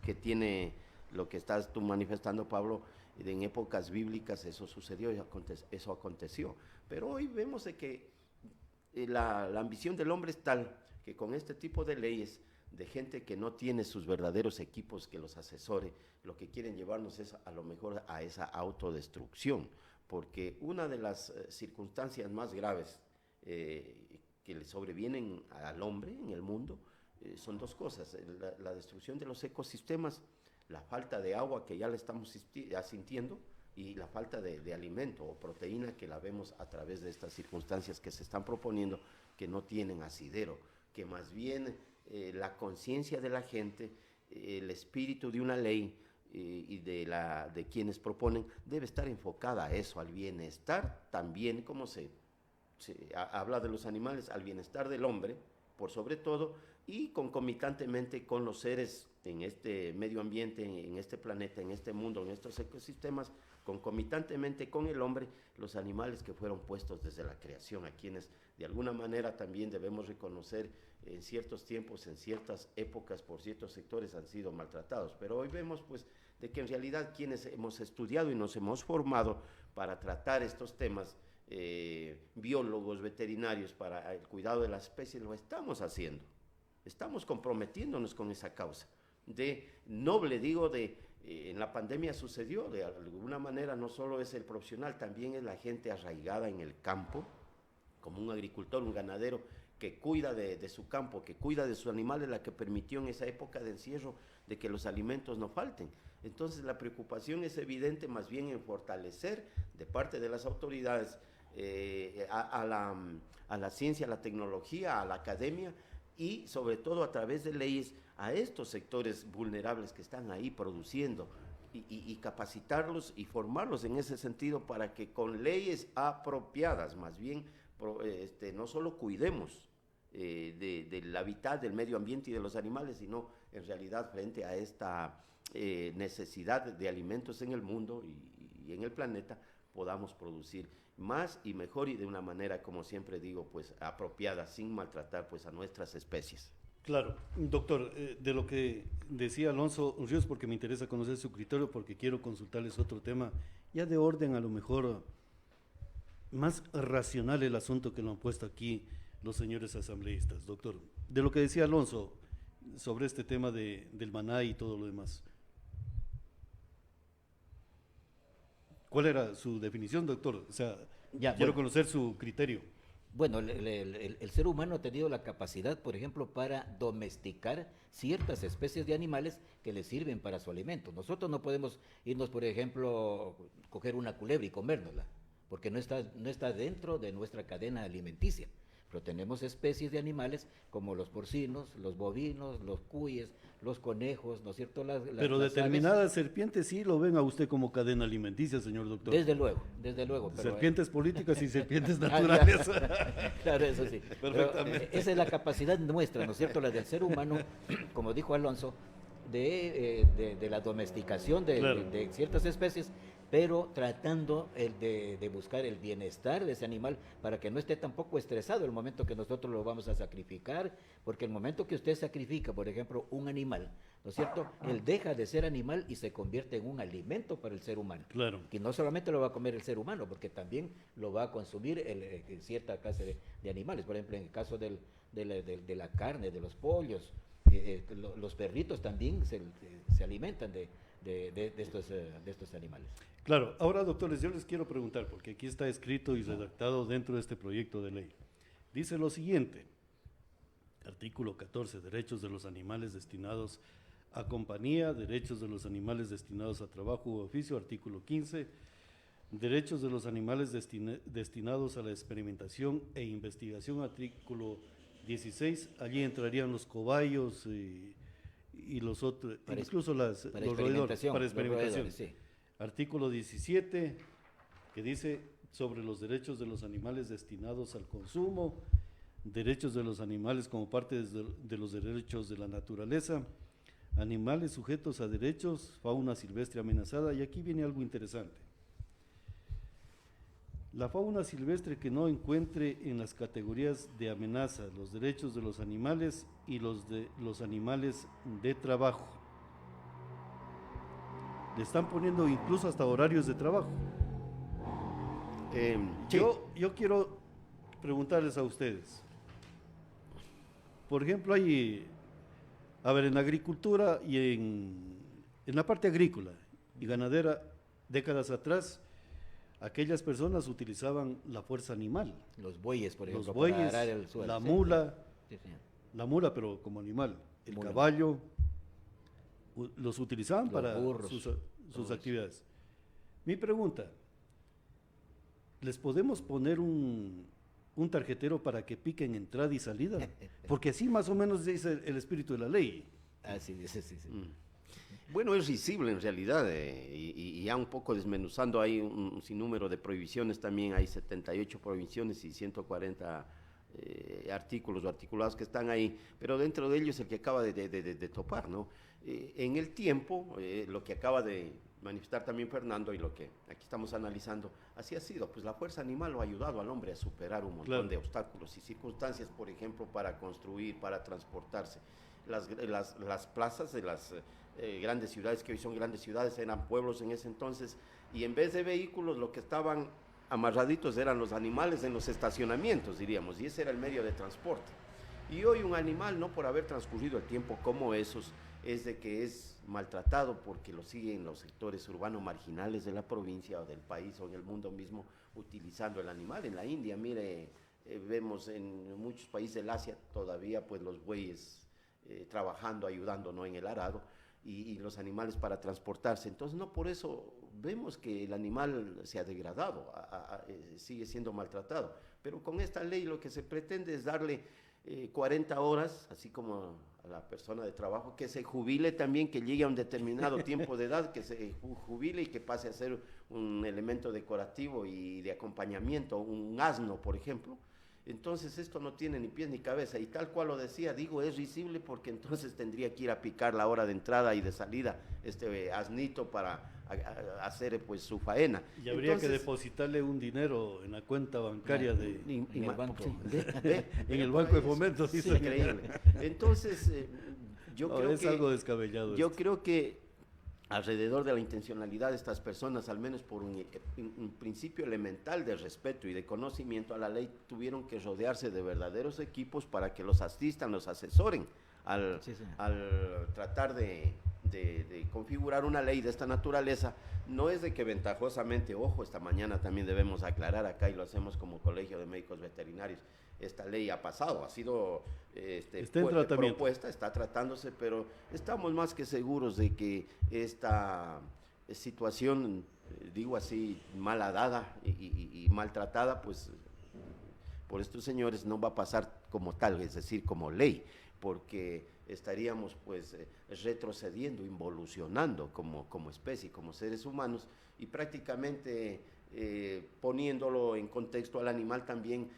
que tiene lo que estás tú manifestando, Pablo, en épocas bíblicas eso sucedió y eso aconteció. Pero hoy vemos de que la ambición del hombre es tal que con este tipo de leyes de gente que no tiene sus verdaderos equipos que los asesore, lo que quieren llevarnos es a lo mejor a esa autodestrucción, porque una de las circunstancias más graves que le sobrevienen al hombre en el mundo son dos cosas: la destrucción de los ecosistemas, la falta de agua que ya le estamos sintiendo, y la falta de alimento o proteína que la vemos a través de estas circunstancias que se están proponiendo, que no tienen asidero, que más bien la conciencia de la gente, el espíritu de una ley y de quienes proponen debe estar enfocada a eso, al bienestar también, como se habla de los animales, al bienestar del hombre, por sobre todo, y concomitantemente con los seres en este medio ambiente, en este planeta, en este mundo, en estos ecosistemas, concomitantemente con el hombre, los animales que fueron puestos desde la creación, a quienes de alguna manera también debemos reconocer en ciertos tiempos, en ciertas épocas, por ciertos sectores han sido maltratados. Pero hoy vemos pues de que en realidad quienes hemos estudiado y nos hemos formado para tratar estos temas, biólogos, veterinarios, para el cuidado de las especies, lo estamos haciendo. Estamos comprometiéndonos con esa causa de noble, digo, en la pandemia sucedió, de alguna manera no solo es el profesional, también es la gente arraigada en el campo, como un agricultor, un ganadero que cuida de su campo, que cuida de sus animales, la que permitió en esa época de encierro de que los alimentos no falten. Entonces la preocupación es evidente más bien en fortalecer de parte de las autoridades a la ciencia, a la tecnología, a la academia, y sobre todo a través de leyes a estos sectores vulnerables que están ahí produciendo y capacitarlos y formarlos en ese sentido para que con leyes apropiadas más bien no solo cuidemos del hábitat, del medio ambiente y de los animales, sino en realidad frente a esta necesidad de alimentos en el mundo y en el planeta podamos producir más y mejor y de una manera, como siempre digo, pues apropiada, sin maltratar pues a nuestras especies. Claro, doctor, de lo que decía Alonso Ríos, porque me interesa conocer su criterio, porque quiero consultarles otro tema, ya de orden a lo mejor más racional el asunto que lo han puesto aquí los señores asambleístas. Doctor, de lo que decía Alonso sobre este tema del maná y todo lo demás, ¿cuál era su definición, doctor? O sea, quiero conocer su criterio. Bueno, el ser humano ha tenido la capacidad, por ejemplo, para domesticar ciertas especies de animales que le sirven para su alimento. Nosotros no podemos irnos, por ejemplo, coger una culebra y comérnosla, porque no está dentro de nuestra cadena alimenticia. Pero tenemos especies de animales como los porcinos, los bovinos, los cuyes, los conejos, ¿no es cierto? Pero determinadas serpientes sí lo ven a usted como cadena alimenticia, señor doctor. Desde luego. Pero, serpientes políticas y serpientes naturales. Claro, eso sí. Perfectamente. Esa es la capacidad nuestra, ¿no es cierto? La del ser humano, como dijo Alonso, de la domesticación de ciertas especies, pero tratando de buscar el bienestar de ese animal para que no esté tampoco estresado el momento que nosotros lo vamos a sacrificar, porque el momento que usted sacrifica, por ejemplo, un animal, ¿no es cierto? Él deja de ser animal y se convierte en un alimento para el ser humano. Claro. Y no solamente lo va a comer el ser humano, porque también lo va a consumir cierta clase de animales. Por ejemplo, en el caso de la carne, de los pollos, los perritos también se alimentan de estos animales. Claro, ahora doctores, yo les quiero preguntar, porque aquí está escrito y redactado dentro de este proyecto de ley. Dice lo siguiente, artículo 14, derechos de los animales destinados a compañía, derechos de los animales destinados a trabajo u oficio, artículo 15, derechos de los animales destinados a la experimentación e investigación, artículo 16, allí entrarían los cobayos y los otros, Para incluso los roedores, para los experimentación. roedores, sí. Artículo 17, que dice sobre los derechos de los animales destinados al consumo, derechos de los animales como parte de los derechos de la naturaleza, animales sujetos a derechos, fauna silvestre amenazada, y aquí viene algo interesante. La fauna silvestre que no encuentre en las categorías de amenaza los derechos de los animales y los de los animales de trabajo. Le están poniendo incluso hasta horarios de trabajo. Sí. Yo quiero preguntarles a ustedes. Por ejemplo, hay, a ver, en agricultura y en la parte agrícola y ganadera, décadas atrás, aquellas personas utilizaban la fuerza animal. Los bueyes, por ejemplo, Los bueyes, para arar el suelo. la sí. mula, Sí, señor. la mula, pero como animal, el Mula. caballo, los utilizaban Los para burros, sus todos. actividades. Mi pregunta, ¿les podemos poner un tarjetero para que piquen entrada y salida? Porque así más o menos dice el espíritu de la ley. Ah, sí, sí, sí. Bueno, es risible en realidad, y ya un poco desmenuzando, hay un sinnúmero de prohibiciones también, hay 78 prohibiciones y 140 artículos o articulados que están ahí, pero dentro de ellos el que acaba de topar, ¿no? En el tiempo, lo que acaba de manifestar también Fernando y lo que aquí estamos analizando, así ha sido, pues la fuerza animal lo ha ayudado al hombre a superar un montón de obstáculos y circunstancias, por ejemplo, para construir, para transportarse. Las plazas de las grandes ciudades, que hoy son grandes ciudades, eran pueblos en ese entonces, y en vez de vehículos lo que estaban amarraditos eran los animales en los estacionamientos, diríamos, y ese era el medio de transporte. Y hoy un animal, no por haber transcurrido el tiempo como esos, es de que es maltratado porque lo siguen los sectores urbanos marginales de la provincia o del país o en el mundo mismo utilizando el animal. En la India, mire, vemos en muchos países del Asia todavía pues los bueyes trabajando, ayudando, ¿no?, en el arado, y los animales para transportarse. Entonces, no por eso vemos que el animal se ha degradado, sigue siendo maltratado. Pero con esta ley lo que se pretende es darle 40 horas, así como a la persona de trabajo, que se jubile también, que llegue a un determinado tiempo de edad, que se jubile y que pase a ser un elemento decorativo y de acompañamiento, un asno, por ejemplo. Entonces esto no tiene ni pies ni cabeza, y tal cual lo decía, digo, es risible porque entonces tendría que ir a picar la hora de entrada y de salida este asnito para hacer pues su faena. Y habría entonces, que depositarle un dinero en la cuenta bancaria en el banco. en el banco de fomento. Sí, dice. increíble. Entonces, yo No, creo es que algo descabellado. yo esto. creo que alrededor de la intencionalidad de estas personas, al menos por un principio elemental de respeto y de conocimiento a la ley, tuvieron que rodearse de verdaderos equipos para que los asistan, los asesoren al tratar de configurar una ley de esta naturaleza. No es de que ventajosamente, ojo, esta mañana también debemos aclarar acá, y lo hacemos como Colegio de Médicos Veterinarios, esta ley ha pasado, ha sido Está en tratamiento. propuesta, está tratándose, pero estamos más que seguros de que esta situación, digo así, malhadada y maltratada, pues por estos señores no va a pasar como tal, es decir, como ley, porque estaríamos pues retrocediendo, involucionando como especie, como seres humanos, y prácticamente poniéndolo en contexto al animal también,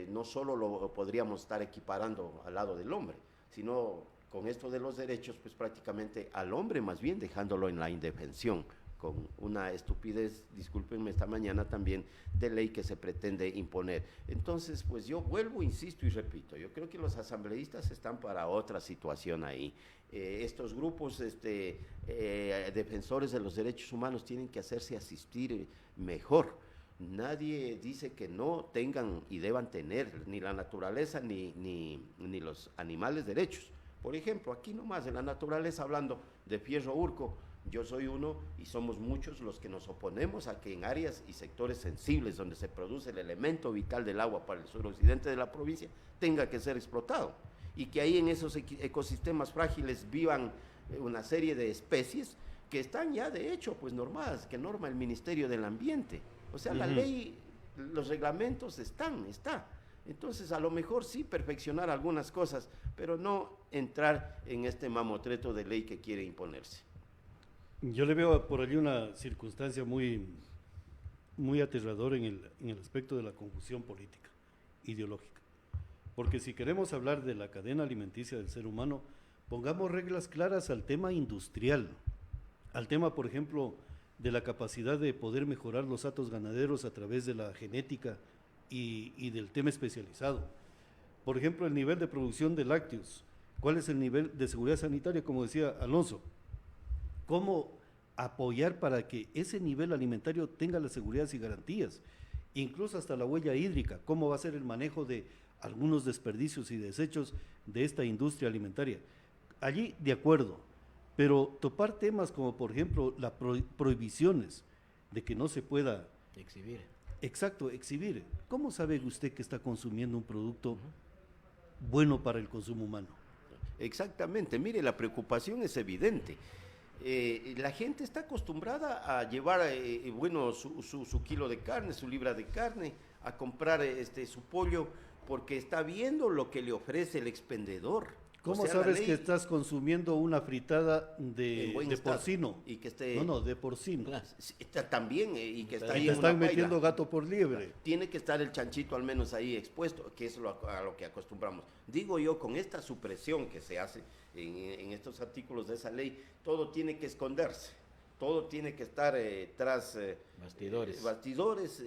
no solo lo podríamos estar equiparando al lado del hombre, sino con esto de los derechos, pues prácticamente al hombre más bien dejándolo en la indefensión, con una estupidez, discúlpenme, esta mañana también, de ley que se pretende imponer. Entonces, pues yo vuelvo, insisto y repito, yo creo que los asambleístas están para otra situación ahí. Estos grupos defensores de los derechos humanos tienen que hacerse asistir mejor. Nadie dice que no tengan y deban tener ni la naturaleza ni los animales derechos. Por ejemplo, aquí nomás en la naturaleza, hablando de Fierro Urco, yo soy uno y somos muchos los que nos oponemos a que en áreas y sectores sensibles donde se produce el elemento vital del agua para el suroccidente de la provincia tenga que ser explotado, y que ahí en esos ecosistemas frágiles vivan una serie de especies que están ya de hecho pues normadas, que norma el Ministerio del Ambiente. O sea, la ley, los reglamentos está. Entonces, a lo mejor sí perfeccionar algunas cosas, pero no entrar en este mamotreto de ley que quiere imponerse. Yo le veo por allí una circunstancia muy aterradora en el aspecto de la confusión política, ideológica. Porque si queremos hablar de la cadena alimenticia del ser humano, pongamos reglas claras al tema industrial, al tema, por ejemplo, de la capacidad de poder mejorar los hatos ganaderos a través de la genética y del tema especializado. Por ejemplo, el nivel de producción de lácteos. ¿Cuál es el nivel de seguridad sanitaria? Como decía Alonso, ¿cómo apoyar para que ese nivel alimentario tenga las seguridades y garantías? Incluso hasta la huella hídrica, ¿cómo va a ser el manejo de algunos desperdicios y desechos de esta industria alimentaria? Allí, de acuerdo, pero topar temas como, por ejemplo, las prohibiciones de que no se pueda Exhibir. exacto, exhibir. ¿Cómo sabe usted que está consumiendo un producto bueno para el consumo humano? Exactamente, mire, la preocupación es evidente. La gente está acostumbrada a llevar, bueno, su kilo de carne, su libra de carne, a comprar su pollo, porque está viendo lo que le ofrece el expendedor. ¿Cómo O sea, la sabes ley que estás consumiendo una fritada en de buen estado porcino? y que esté No, de porcino. Claro. está también y que está Y ahí te en una están paila. metiendo gato por liebre. Tiene que estar el chanchito al menos ahí expuesto, que es a lo que acostumbramos. Digo yo, con esta supresión que se hace en estos artículos de esa ley, todo tiene que esconderse, todo tiene que estar tras bastidores,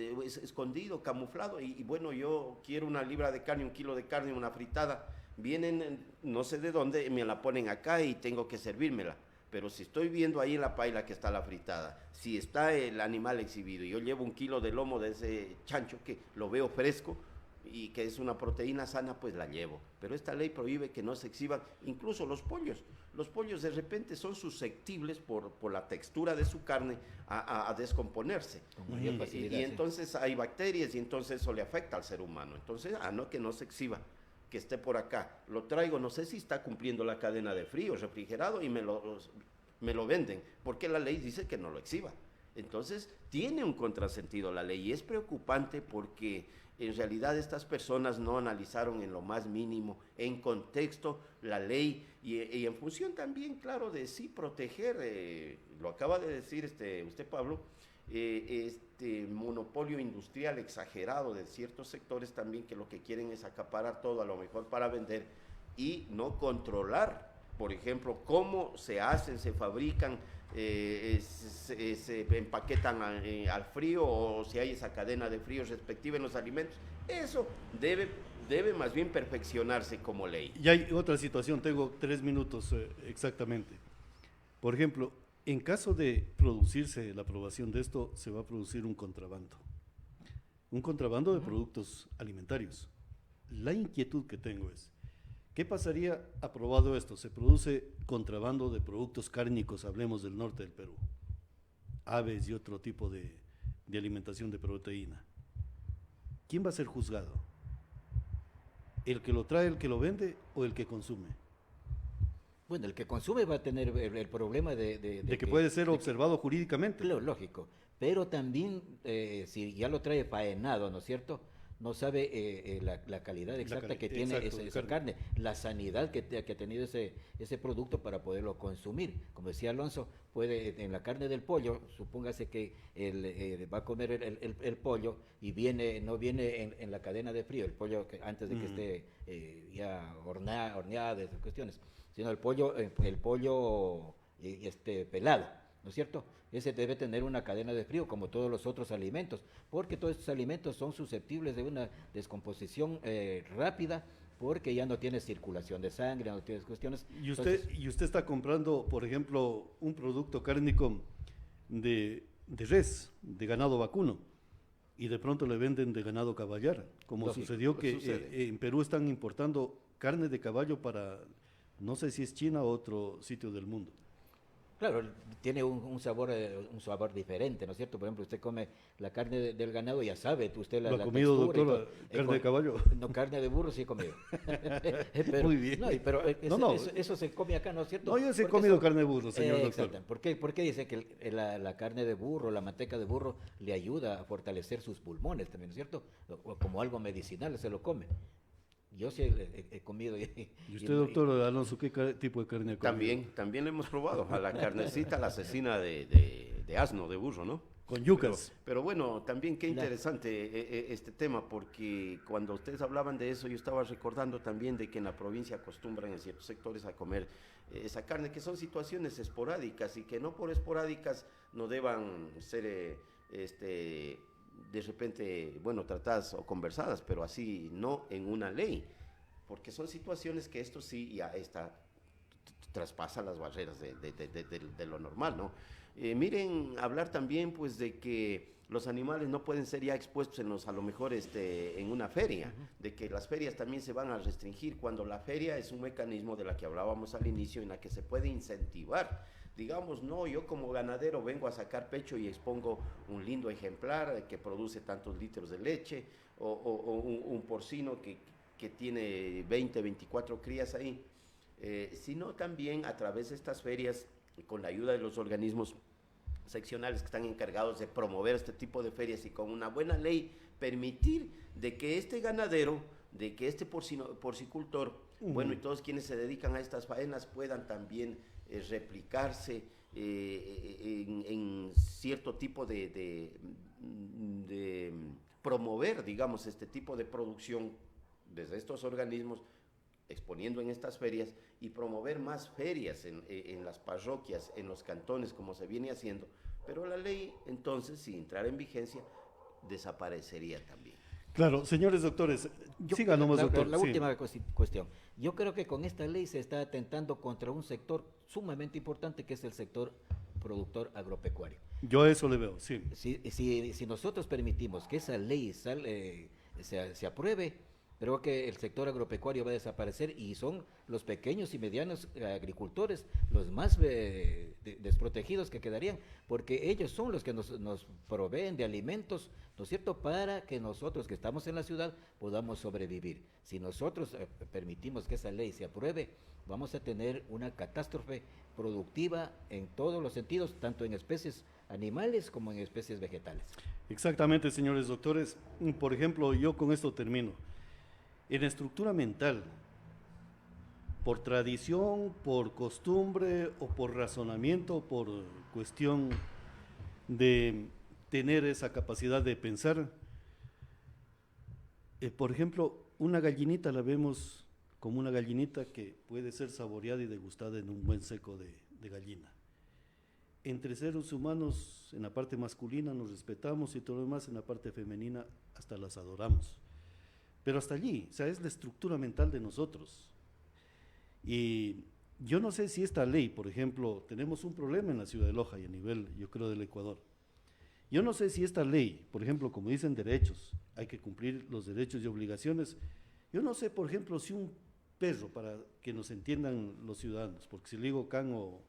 escondido, camuflado. Y bueno, yo quiero una libra de carne, un kilo de carne, una fritada. Vienen, no sé de dónde, me la ponen acá y tengo que servírmela. Pero si estoy viendo ahí en la paila que está la fritada, si está el animal exhibido y yo llevo un kilo de lomo de ese chancho que lo veo fresco y que es una proteína sana, pues la llevo. Pero esta ley prohíbe que no se exhiban incluso los pollos. Los pollos de repente son susceptibles por la textura de su carne a descomponerse. Con mayor facilidad, Y sí. entonces hay bacterias y entonces eso le afecta al ser humano. Entonces, no, que no se exhiba, que esté por acá. Lo traigo, no sé si está cumpliendo la cadena de frío, refrigerado, y me lo venden, porque la ley dice que no lo exhiba. Entonces, tiene un contrasentido la ley y es preocupante porque en realidad estas personas no analizaron en lo más mínimo, en contexto, la ley y en función también, claro, de sí proteger, lo acaba de decir usted, Pablo, este monopolio industrial exagerado de ciertos sectores también que lo que quieren es acaparar todo a lo mejor para vender y no controlar, por ejemplo, cómo se hacen, se fabrican, se empaquetan al frío o si hay esa cadena de frío respectiva en los alimentos. Eso debe más bien perfeccionarse como ley. Y hay otra situación, tengo 3 minutos exactamente. Por ejemplo, en caso de producirse la aprobación de esto, se va a producir un contrabando de productos alimentarios. La inquietud que tengo es, ¿qué pasaría aprobado esto? Se produce contrabando de productos cárnicos, hablemos del norte del Perú, aves y otro tipo de alimentación de proteína. ¿Quién va a ser juzgado? ¿El que lo trae, el que lo vende o el que consume? Bueno, el que consume va a tener el problema de que puede ser observado jurídicamente. Claro, lógico. Pero también, si ya lo trae faenado, ¿no es cierto? No sabe la calidad exacta que tiene esa carne, la sanidad que ha tenido ese producto para poderlo consumir. Como decía Alonso, en la carne del pollo, supóngase que va a comer el pollo y no viene en la cadena de frío, el pollo antes de que esté ya horneado, esas cuestiones, sino el pollo pelado, ¿no es cierto? Ese debe tener una cadena de frío como todos los otros alimentos, porque todos estos alimentos son susceptibles de una descomposición rápida, porque ya no tiene circulación de sangre, no tiene cuestiones. Y usted está comprando, por ejemplo, un producto cárnico de res, de ganado vacuno, y de pronto le venden de ganado caballar, como Lógico, sucedió que en Perú están importando carne de caballo para, no sé si es China o otro sitio del mundo. Claro, tiene un sabor diferente, ¿no es cierto? Por ejemplo, usted come la carne del ganado, ya sabe, usted ¿Lo ha la comido, textura y doctor? todo. ¿Carne de caballo? No, carne de burro sí he comido. Pero, Muy bien. no, pero No. eso se come acá, ¿no es cierto? No, yo sí he Porque comido eso- carne de burro, señor doctor. Exacto. ¿Por qué dice que la carne de burro, la manteca de burro, le ayuda a fortalecer sus pulmones también, ¿no es cierto? O como algo medicinal se lo come. Yo sí he comido. ¿Y usted, doctor Alonso, qué tipo de carne ha comido? También lo hemos probado, a la carnecita, la cecina de asno, de burro, ¿no? Con yucas. Pero bueno, también qué interesante este tema, porque cuando ustedes hablaban de eso, yo estaba recordando también de que en la provincia acostumbran en ciertos sectores a comer esa carne, que son situaciones esporádicas y que no por esporádicas no deban ser de repente, bueno, tratadas o conversadas, pero así no en una ley, porque son situaciones que esto sí ya traspasa las barreras de lo normal, ¿no? Miren, hablar también pues de que los animales no pueden ser ya expuestos a lo mejor en una feria, de que las ferias también se van a restringir, cuando la feria es un mecanismo de la que hablábamos al inicio, en la que se puede incentivar. Digamos, no, yo como ganadero vengo a sacar pecho y expongo un lindo ejemplar que produce tantos litros de leche, o un porcino que tiene 20, 24 crías ahí, sino también a través de estas ferias, con la ayuda de los organismos seccionales que están encargados de promover este tipo de ferias y con una buena ley permitir de que este ganadero, de que este porcicultor, bueno, y todos quienes se dedican a estas faenas puedan también replicarse en cierto tipo de promover, digamos, este tipo de producción desde estos organismos, exponiendo en estas ferias y promover más ferias en las parroquias, en los cantones, como se viene haciendo, pero la ley entonces, si entrara en vigencia, desaparecería también. Claro, señores doctores, siga nomás, doctor. La sí. última cuestión. Yo creo que con esta ley se está atentando contra un sector sumamente importante, que es el sector productor agropecuario. Yo a eso le veo, sí. Si nosotros permitimos que esa ley se apruebe, creo que el sector agropecuario va a desaparecer y son los pequeños y medianos agricultores los más desprotegidos que quedarían, porque ellos son los que nos proveen de alimentos, ¿no es cierto?, para que nosotros que estamos en la ciudad podamos sobrevivir. Si nosotros permitimos que esa ley se apruebe, vamos a tener una catástrofe productiva en todos los sentidos, tanto en especies animales como en especies vegetales. Exactamente, señores doctores. Por ejemplo, yo con esto termino. En estructura mental, por tradición, por costumbre o por razonamiento, por cuestión de tener esa capacidad de pensar, por ejemplo, una gallinita la vemos como una gallinita que puede ser saboreada y degustada en un buen seco de gallina. Entre seres humanos, en la parte masculina nos respetamos y todo lo demás, en la parte femenina hasta las adoramos. Pero hasta allí, o sea, es la estructura mental de nosotros. Y yo no sé si esta ley, por ejemplo, tenemos un problema en la ciudad de Loja y a nivel, yo creo, del Ecuador. Yo no sé si esta ley, por ejemplo, como dicen derechos, hay que cumplir los derechos y obligaciones. Yo no sé, por ejemplo, si un perro, para que nos entiendan los ciudadanos, porque si le digo can o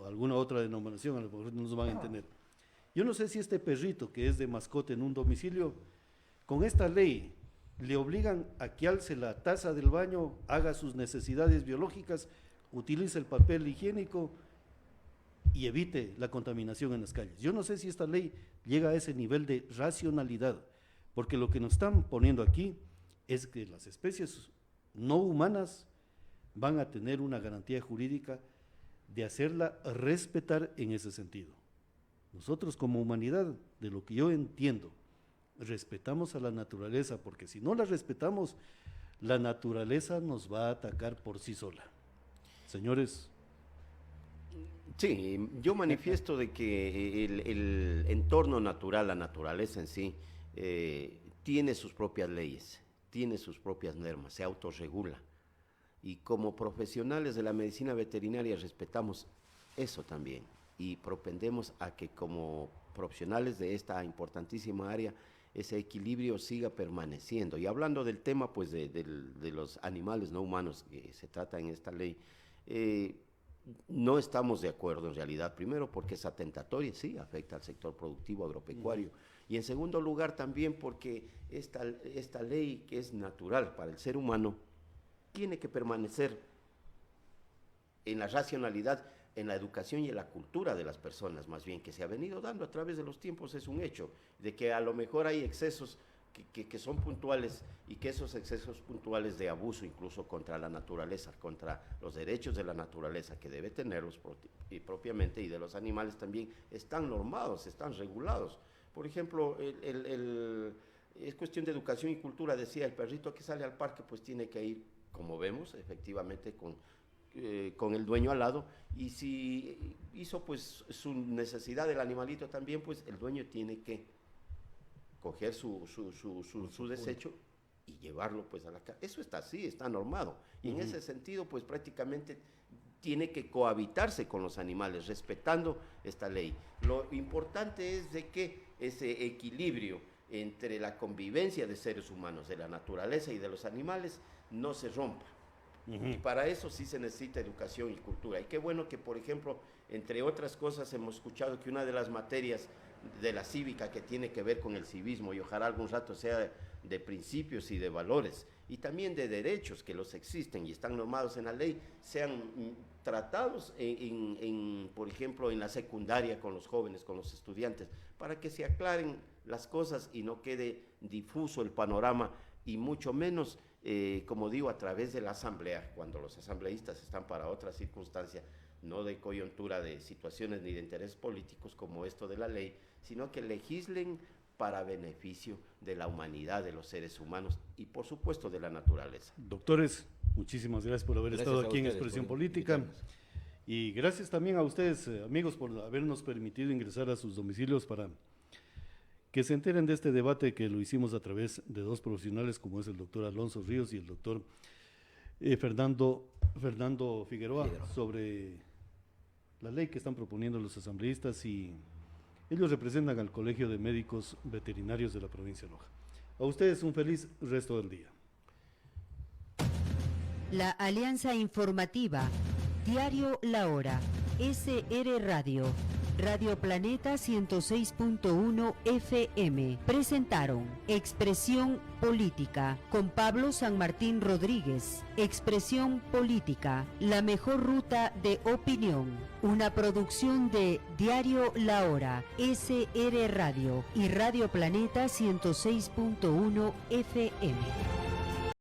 alguna otra denominación, a lo mejor no nos van a entender. Yo no sé si este perrito que es de mascota en un domicilio, con esta ley le obligan a que alce la taza del baño, haga sus necesidades biológicas, utilice el papel higiénico y evite la contaminación en las calles. Yo no sé si esta ley llega a ese nivel de racionalidad, porque lo que nos están poniendo aquí es que las especies no humanas van a tener una garantía jurídica de hacerla respetar en ese sentido. Nosotros como humanidad, de lo que yo entiendo, respetamos a la naturaleza, porque si no la respetamos, la naturaleza nos va a atacar por sí sola. Señores. Sí, yo manifiesto de que el entorno natural, la naturaleza en sí, tiene sus propias leyes, tiene sus propias normas, se autorregula. Y como profesionales de la medicina veterinaria respetamos eso también y propendemos a que como profesionales de esta importantísima área ese equilibrio siga permaneciendo. Y hablando del tema pues de los animales no humanos que se trata en esta ley, no estamos de acuerdo en realidad, primero porque es atentatoria, sí, afecta al sector productivo agropecuario, y en segundo lugar también porque esta ley que es natural para el ser humano tiene que permanecer en la racionalidad, en la educación y en la cultura de las personas, más bien, que se ha venido dando a través de los tiempos. Es un hecho, de que a lo mejor hay excesos que son puntuales, y que esos excesos puntuales de abuso incluso contra la naturaleza, contra los derechos de la naturaleza que debe tenerlos propiamente, y de los animales también, están normados, están regulados. Por ejemplo, es cuestión de educación y cultura. Decía, el perrito que sale al parque pues tiene que ir, como vemos, efectivamente con el dueño al lado, y si hizo pues su necesidad del animalito también, pues el dueño tiene que coger su desecho y llevarlo pues a la casa. Eso está así, está normado, y en ese sentido pues prácticamente tiene que cohabitarse con los animales, respetando esta ley. Lo importante es de que ese equilibrio entre la convivencia de seres humanos, de la naturaleza y de los animales, no se rompa. Y para eso sí se necesita educación y cultura. Y qué bueno que, por ejemplo, entre otras cosas, hemos escuchado que una de las materias de la cívica que tiene que ver con el civismo, y ojalá algún rato sea de principios y de valores, y también de derechos que los existen y están normados en la ley, sean tratados por ejemplo, en la secundaria con los jóvenes, con los estudiantes, para que se aclaren las cosas y no quede difuso el panorama, y mucho menos, como digo, a través de la asamblea, cuando los asambleístas están para otra circunstancia, no de coyuntura de situaciones ni de intereses políticos como esto de la ley, sino que legislen para beneficio de la humanidad, de los seres humanos y, por supuesto, de la naturaleza. Doctores, muchísimas gracias por haber estado aquí en Expresión Política, y gracias también a ustedes, amigos, por habernos permitido ingresar a sus domicilios para que se enteren de este debate que lo hicimos a través de dos profesionales, como es el doctor Alonso Ríos y el doctor Fernando Figueroa, sobre la ley que están proponiendo los asambleístas, y ellos representan al Colegio de Médicos Veterinarios de la provincia de Loja. A ustedes un feliz resto del día. La Alianza Informativa, Diario La Hora, SR Radio, Radio Planeta 106.1 FM presentaron Expresión Política con Pablo San Martín Rodríguez. Expresión Política, la mejor ruta de opinión. Una producción de Diario La Hora, SR Radio y Radio Planeta 106.1 FM.